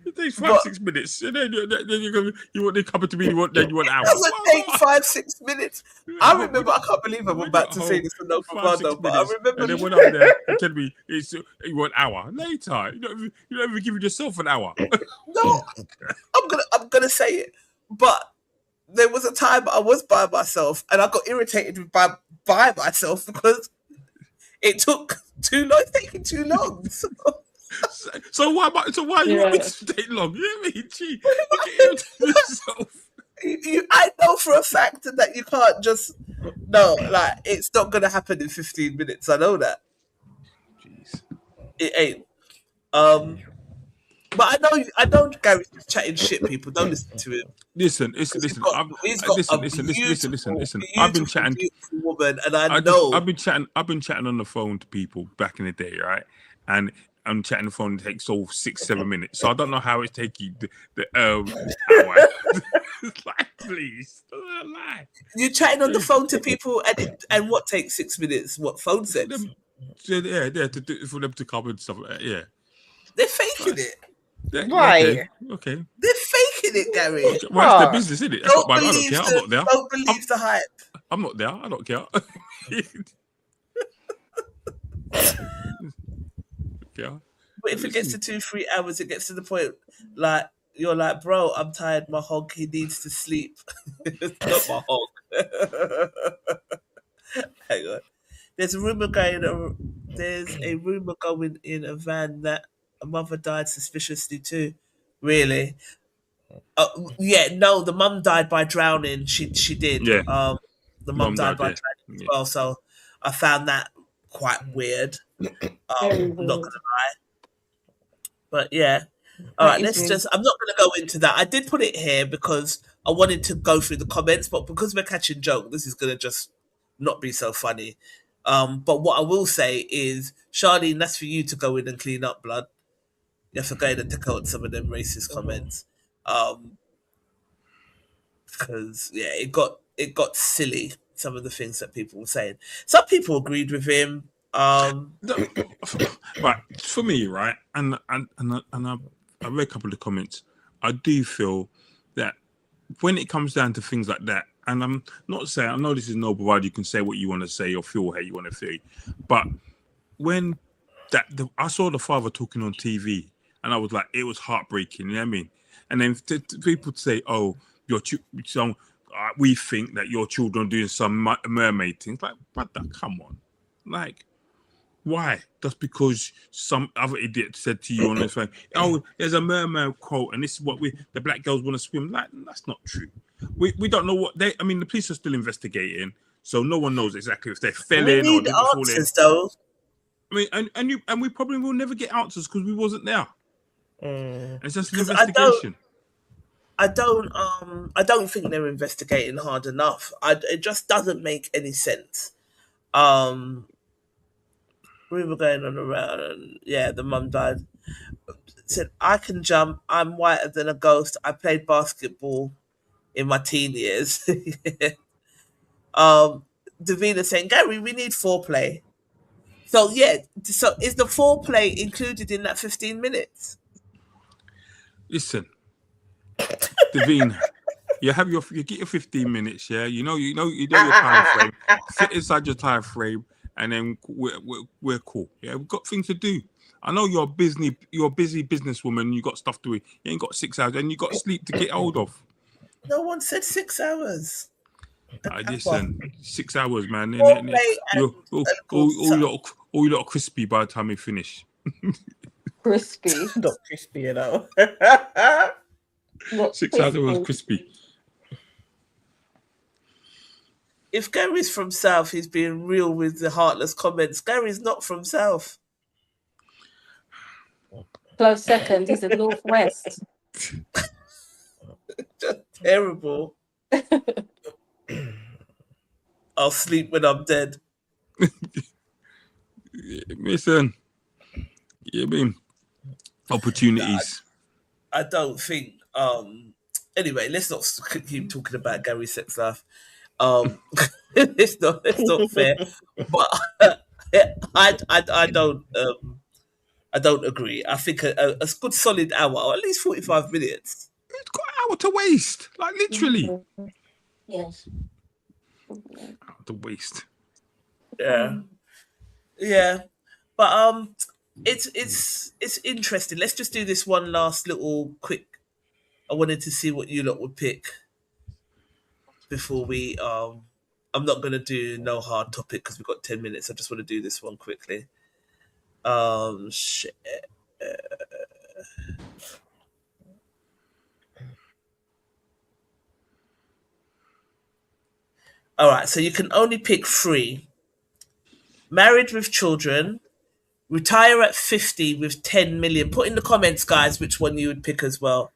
It takes 5-6 minutes. And then you want the cup to be, you want an hour. It doesn't take 5-6 minutes. I remember, I can't believe I'm about to say this for no bravado, but I remember. And then went up there and told me you want an hour later. You don't even give yourself an hour. No, I'm gonna say it. But there was a time I was by myself and I got irritated by myself because it took too long. It's taking too long. So why you want me to take long? You know what I mean? Gee, you get yourself. I know for a fact that you can't just like it's not gonna happen in 15 minutes. I know that. Jeez. It ain't. But I know Gary's chatting shit. People don't listen to him. Listen. I've been chatting. Woman, and I know I've been chatting on the phone to people back in the day, right? And I'm chatting on the phone. It takes 6-7 minutes. So I don't know how it's taking the hour. Like, please, don't lie. You're chatting on the phone to people, and what takes 6 minutes? What phone sex? Yeah, for them to come and stuff. Yeah, they're faking it. Right. Okay. They're faking it, Gary. Okay. Well, it's their business, isn't it? I don't care. I'm not there. Don't believe the hype. I'm not there. I don't care. Yeah. But if it gets to 2-3 hours, it gets to the point like you're like, bro, I'm tired. My hog, he needs to sleep. Not my hog. Hang on. There's a rumor going in a van that a mother died suspiciously too. Really? Yeah. No, the mum died by drowning. She did. Yeah. The mum died by drowning as well. So I found that quite weird. Not gonna lie. But yeah. All right, I'm not going to go into that. I did put it here because I wanted to go through the comments, but because we're catching joke, this is going to just not be so funny. But what I will say is, Charlene, that's for you to go in and clean up, blood. You have to go in and take out some of them racist comments. Because yeah, it got silly, some of the things that people were saying. Some people agreed with him. Right, for me, right, and I read a couple of the comments. I do feel that when it comes down to things like that, and I'm not saying, I know this is no bravado, you can say what you want to say or feel how you want to feel, but when I saw the father talking on TV, and I was like, it was heartbreaking. You know what I mean? And then people say, "Oh, we think that your children are doing some mermaid things." Like, brother, come on, like. Why? Just because some other idiot said to you on this thing, "Oh, there's a mermaid quote, and this is what the black girls want to swim." Like, that's not true. We don't know what they. I mean, the police are still investigating, so no one knows exactly if they fell in or didn't fall in. Though. I mean, and we probably will never get answers because we wasn't there. It's just an investigation. I don't think they're investigating hard enough. It just doesn't make any sense. We were going on around, and yeah, the mum died. Said, I can jump. I'm whiter than a ghost. I played basketball in my teen years. Davina saying, Gary, we need foreplay. So yeah, so is the foreplay included in that 15 minutes? Listen, Davina, you get your 15 minutes, yeah. You know your time frame. Fit inside your time frame, and then we're cool. Yeah, we've got things to do. I know you're a busy businesswoman. You got stuff to do. You ain't got 6 hours, and you got sleep to get hold of. No one said 6 hours. Listen, 6 hours, man. Foreplay You're all you lot are crispy by the time we finish. Crispy. Not crispy, you know. Not 6 hours was crispy. If Gary's from South, he's being real with the heartless comments. Gary's not from South. Close second. He's a Northwest. Just terrible. I'll sleep when I'm dead. Listen, I mean, opportunities. I don't think. Anyway, let's not keep talking about Gary's sex life. It's not fair. But I don't agree. I think a good solid hour, or at least 45 minutes. It's got an hour to waste, like literally. Yes. Hour to waste. Yeah. But it's interesting. Let's just do this one last little quick. I wanted to see what you lot would pick before we I'm not gonna do no hard topic because we've got 10 minutes. I just want to do this one quickly. Shit. All right, so you can only pick 3. Married with children, retire at 50 with 10 million. Put in the comments, guys, which one you would pick as well.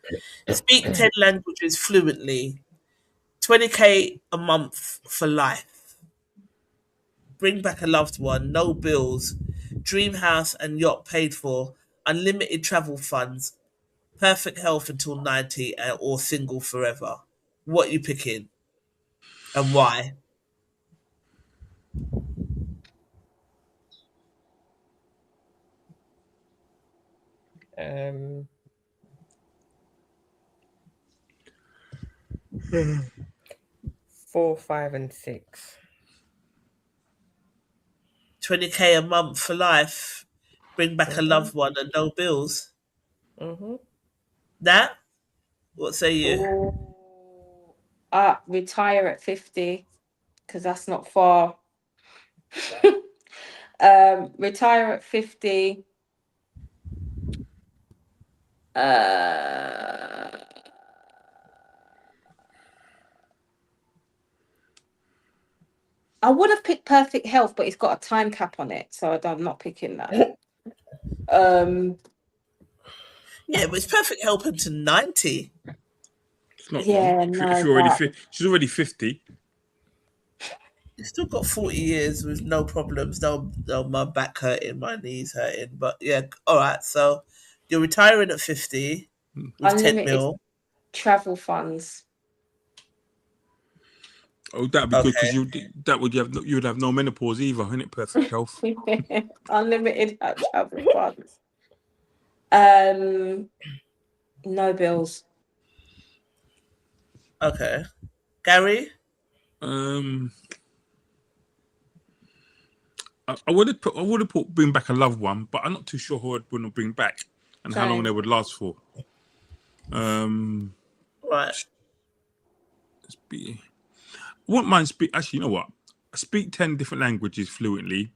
Speak 10 languages fluently. 20K a month for life. Bring back a loved one. No bills. Dream house and yacht paid for. Unlimited travel funds. Perfect health until 90 or single forever. What you picking? And why? Um, 4, 5, and 6. 20K a month for life. Bring back a loved one and no bills. That? What say you? Retire at 50 because that's not far. Retire at 50. I would have picked perfect health, but it's got a time cap on it, so I'm not picking that. Yeah, but it's perfect health until 90. It's not Yeah, long. no, If you're already she's already 50. You still got 40 years with no problems. No, my back hurting, my knees hurting. But yeah, all right. So you're retiring at 50 with 10 unlimited mil. travel funds. Oh, that'd be good because you would have no menopause either, isn't it? Perfect health. Unlimited travel funds. No bills. Okay, Gary. I would have put bring back a loved one, but I'm not too sure who I'd want to bring back and how long they would last for. Right. I wouldn't mind speak. Actually, you know what? I speak 10 different languages fluently.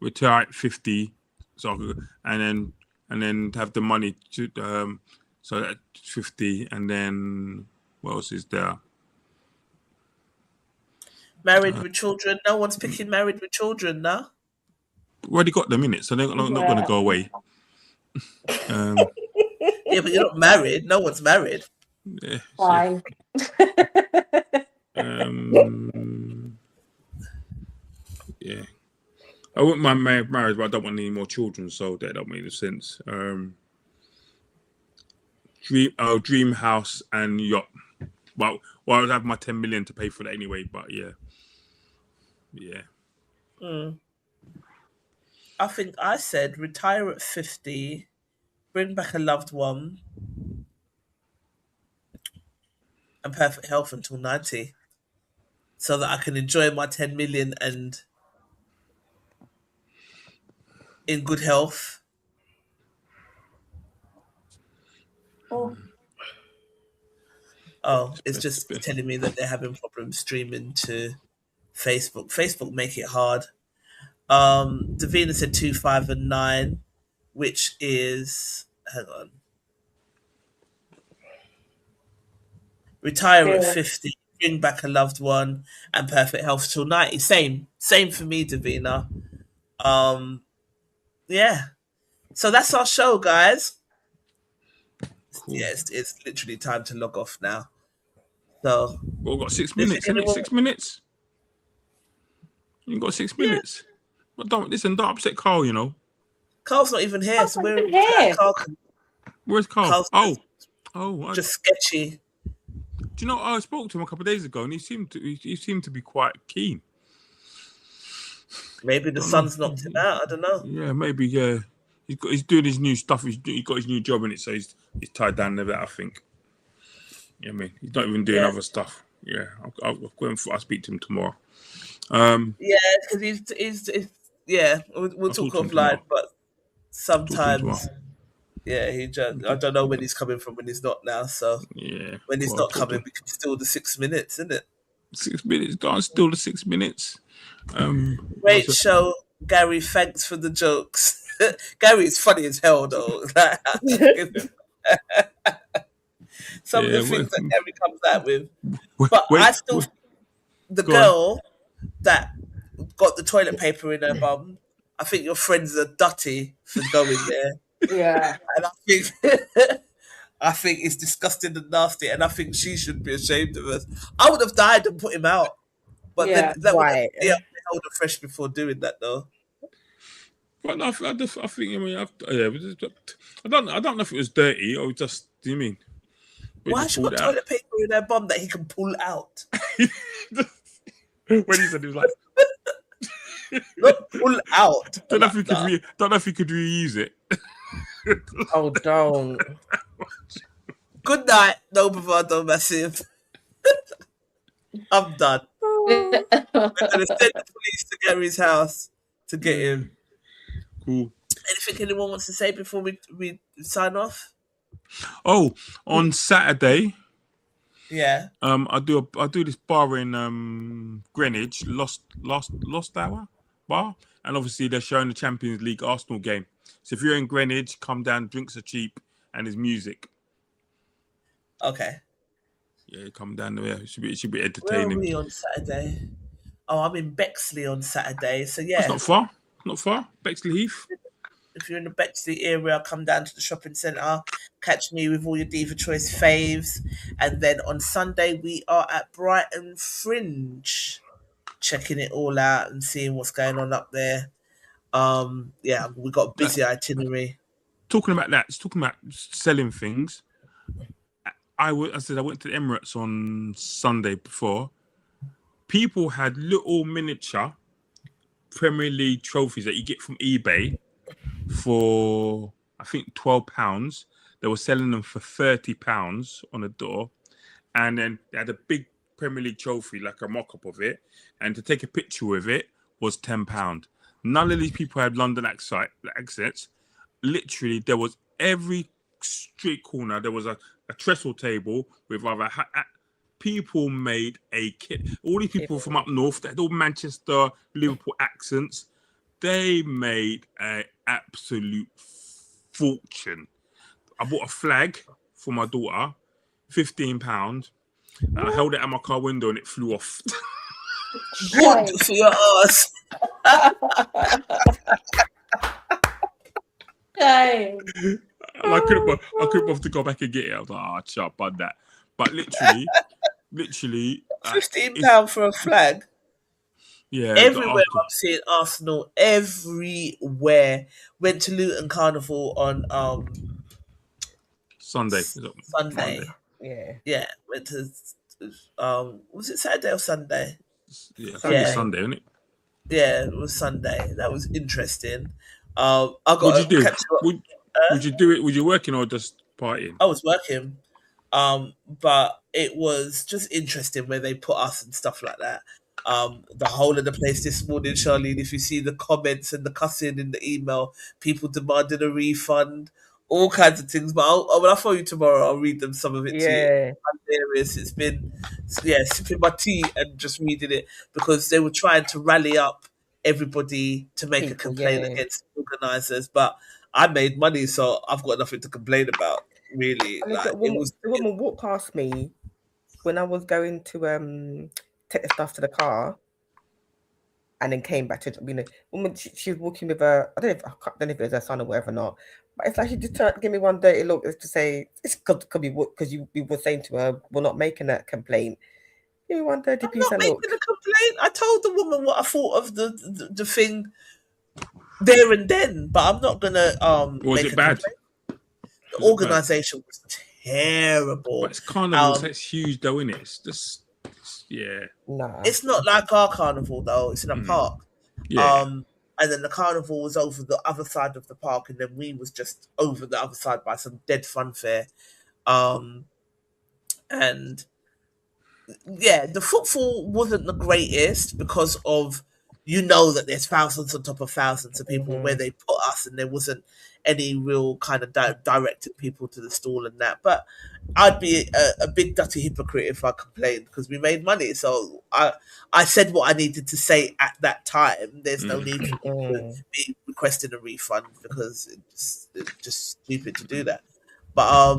Retire at 50, so and then have the money to so at 50, and then what else is there? Married with children. No one's picking married with children now. Already got them in it, so they're not going to go away. Yeah, but you're not married. No one's married. Yeah, fine. Yeah, I wouldn't mind marriage, but I don't want any more children, so that don't make any sense. dream house and yacht. Well, I would have my 10 million to pay for that anyway. But yeah. I think I said retire at 50, bring back a loved one, and perfect health until 90, so that I can enjoy my 10 million and in good health. Oh, it's just telling me that they're having problems streaming to Facebook. Facebook make it hard. Davina said 2, 5, and 9, which is, hang on, retire at 50, bring back a loved one, and perfect health till 90. Same for me, Davina. Yeah. So that's our show, guys. Cool. Yeah, it's literally time to log off now. So we've got 6 minutes, isn't it? 6 minutes. You've got 6 minutes. But don't upset Carl, you know. Carl's not even here, so we're here. Where's Carl? Oh, just sketchy. Do you know? I spoke to him a couple of days ago, and he seemed to be quite keen. Maybe the sun's knocked him out. I don't know. Yeah, maybe. Yeah, he's doing his new stuff. He's got his new job in it, so he's tied down there. I think. Yeah, I mean, he's not even doing other stuff. Yeah, I'll speak to him tomorrow. Yeah, because he's yeah. We'll talk offline, but sometimes. Yeah, I don't know when he's coming from, when he's not now. So yeah, when he's not coming, we can steal the 6 minutes, isn't it? 6 minutes, can't steal the 6 minutes. Great show, Gary. Thanks for the jokes. Gary's funny as hell, though. Some of the things that Gary comes out with, but I still the girl that got the toilet paper in her bum. I think your friends are dutty for going there. Yeah, and I think it's disgusting and nasty, and I think she should be ashamed of us. I would have died and put him out, but then that would have held her fresh before doing that, though. But I think I mean, I don't know if it was dirty or just. Do you mean? Why she got toilet paper in her bum that he can pull out? When he said, he was like, not pull out. Don't know if he could reuse it. Oh, don't. Good night, no Bravado Massive. I'm done. I'm going to send the police to Gary's house to get him. Cool. Anything anyone wants to say before we sign off? Oh, on Saturday. Yeah. I do this bar in Greenwich, Lost Hour bar, and obviously they're showing the Champions League Arsenal game. So if you're in Greenwich, come down. Drinks are cheap, and there's music. Okay. Yeah, come down there. It should be entertaining. Where are we on Saturday? Oh, I'm in Bexley on Saturday. So yeah, it's not far. Not far. Bexley Heath. If you're in the Bexley area, come down to the shopping centre. Catch me with all your Diva Choice faves. And then on Sunday, we are at Brighton Fringe, checking it all out and seeing what's going on up there. Yeah, we got a busy itinerary. Talking about selling things. I went to the Emirates on Sunday before. People had little miniature Premier League trophies that you get from eBay for, I think, £12. They were selling them for £30 on the door. And then they had a big Premier League trophy, like a mock-up of it. And to take a picture with it was £10. None of these people had London accents. Literally, there was every street corner. There was a trestle table with other people made a kit. All these people from up north, they had all Manchester, Liverpool accents. They made an absolute fortune. I bought a flag for my daughter, £15. And I held it at my car window and it flew off. Good for your ass. Dang. And I couldn't bother to go back and get it. I was like, sharp bud that. But literally, £15 for a flag. Yeah. Everywhere I'm seeing Arsenal. Everywhere. Went to Luton Carnival on Sunday. Sunday. Yeah. Went to was it Saturday or Sunday? Yeah, I think it's Sunday, isn't it? Yeah, it was Sunday. That was interesting. What'd you do? Catch you up. Would you do it? Was you working or just partying? I was working. But it was just interesting where they put us and stuff like that. The whole of the place this morning, Charlene, if you see the comments and the cussing in the email, people demanding a refund, all kinds of things. But when I phone you tomorrow, I'll read them, some of it to you. Hilarious. It's been, sipping my tea and just reading it because they were trying to rally up everybody to make a complaint against organisers. But I made money, so I've got nothing to complain about. Really, the woman walked past me when I was going to take the stuff to the car, and then came back to woman. She was walking with her. I don't know if it was her son or whatever or not. But it's like she just turned to give me one dirty look, to say it's could be because you were saying to her, we're not making that complaint. Give me one dirty piece of look. I'm not making a complaint. I told the woman what I thought of the thing there and then, but I'm not gonna was it bad? Complaint. The organisation was terrible. But it's carnival, so it's huge though, isn't it? It's just Nah. It's not like our carnival though. It's in a park. Yeah. And then the carnival was over the other side of the park, and then we was just over the other side by some dead fun fair. And yeah, the footfall wasn't the greatest because of that there's thousands on top of thousands of people where they put us, and there wasn't any real kind of directing people to the stall and that. But I'd be a big dirty hypocrite if I complained because we made money. So I said what I needed to say at that time. There's no need for me to be requesting a refund because it's just stupid to do that. But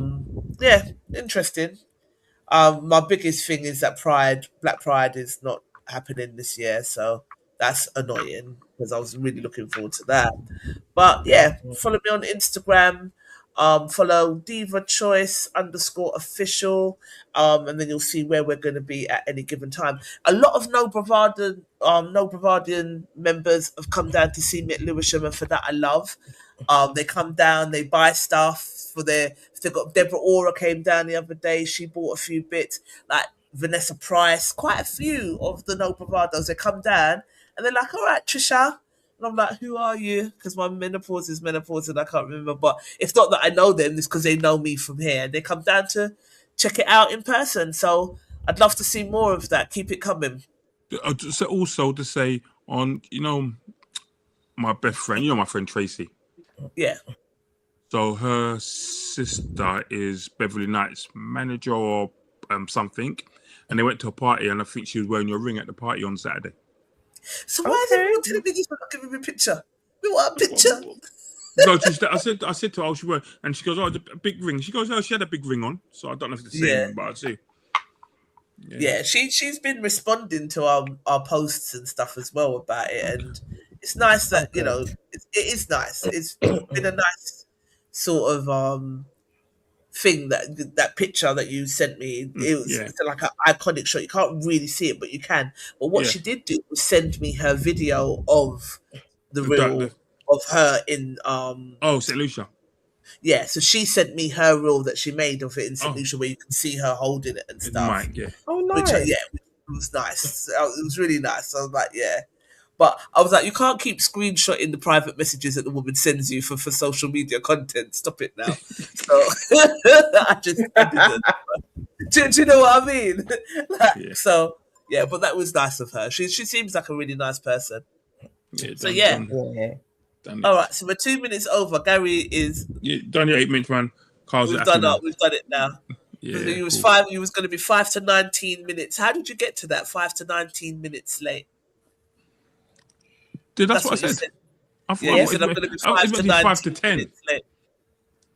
yeah, interesting. My biggest thing is that Black Pride is not happening this year, so that's annoying because I was really looking forward to that. But yeah, follow me on Instagram. Follow Diva Choice _official, and then you'll see where we're going to be at any given time. A lot of No Bravadian members have come down to see me at Lewisham, and for that I love. They come down, they buy stuff for they got Deborah Ora came down the other day. She bought a few bits, like Vanessa Price, quite a few of the No Bravados. They come down and they're like, "All right, Trisha." And I'm like, "Who are you?" Because my menopause is menopause and I can't remember. But it's not that I know them, it's because they know me from here. And they come down to check it out in person. So I'd love to see more of that. Keep it coming. So also to say on, my best friend, my friend Tracy. Yeah. So her sister is Beverly Knight's manager or something. And they went to a party and I think she was wearing your ring at the party on Saturday. So why is everyone telling me this but not giving me a picture? We want a picture. No, I said to her, she wear, and she goes, "Oh, the big ring." She goes, "Oh, she had a big ring on." So I don't know if it's the same, but I'll see. Yeah, she's been responding to our posts and stuff as well about it, and it's nice that it is nice. It's been a nice sort of thing that picture that you sent me. It's like an iconic shot. You can't really see it, but you can. But what she did do was send me her video of the reel of her in St. Lucia. Yeah, so she sent me her reel that she made of it in St. Lucia, where you can see her holding it and stuff. Oh, nice. Which, it was nice. It was really nice. I was like, yeah. But I was like, you can't keep screenshotting the private messages that the woman sends you for social media content. Stop it now. So I didn't. Do you know what I mean? So, yeah, but that was nice of her. She seems like a really nice person. Yeah, All right, so we're 2 minutes over. Gary is done your 8 minutes, man. Carl's we've done it now. Yeah, you was cool. You was going to be 5 to 19 minutes. How did you get to that? 5 to 19 minutes late. Dude, that's what I said. I thought you said I'm going to be 5 to 19 minutes late.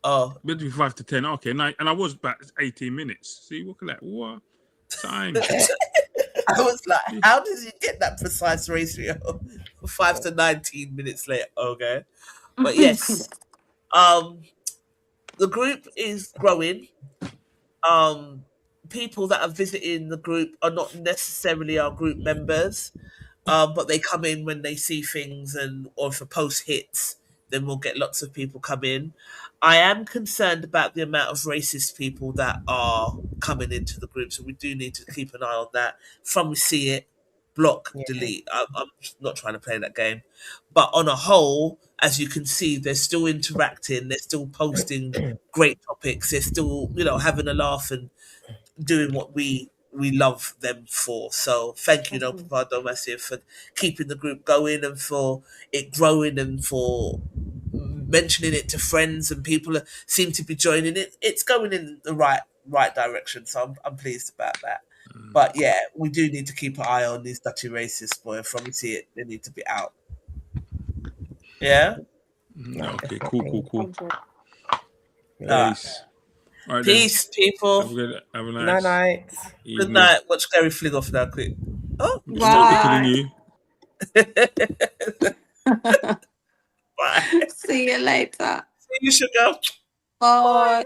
Oh, meant to be 5 to 10. Okay, and I was about 18 minutes. See, look at that. What time? I was like, how does he get that precise ratio? 5 to 19 minutes late. Okay, but yes, the group is growing. People that are visiting the group are not necessarily our group members, but they come in when they see things or if a post hits, then we'll get lots of people come in. I am concerned about the amount of racist people that are coming into the group, so we do need to keep an eye on that. From we see it, block, delete. I'm not trying to play that game. But on a whole, as you can see, they're still interacting, they're still posting great topics, they're still, having a laugh and doing what we love them for. So thank you, Bravado Massive, for keeping the group going and for it growing and for mentioning it to friends, and people seem to be joining it. It's going in the right direction, so I'm pleased about that. But yeah, we do need to keep an eye on these dirty racists, boy. From we see it, they need to be out. Yeah. Okay. Cool. Nice. All right, peace, people. Have a nice night. Good night. Watch Gary fling off now, quick. Oh, bye. Bye. See you later. See you, sugar. Bye.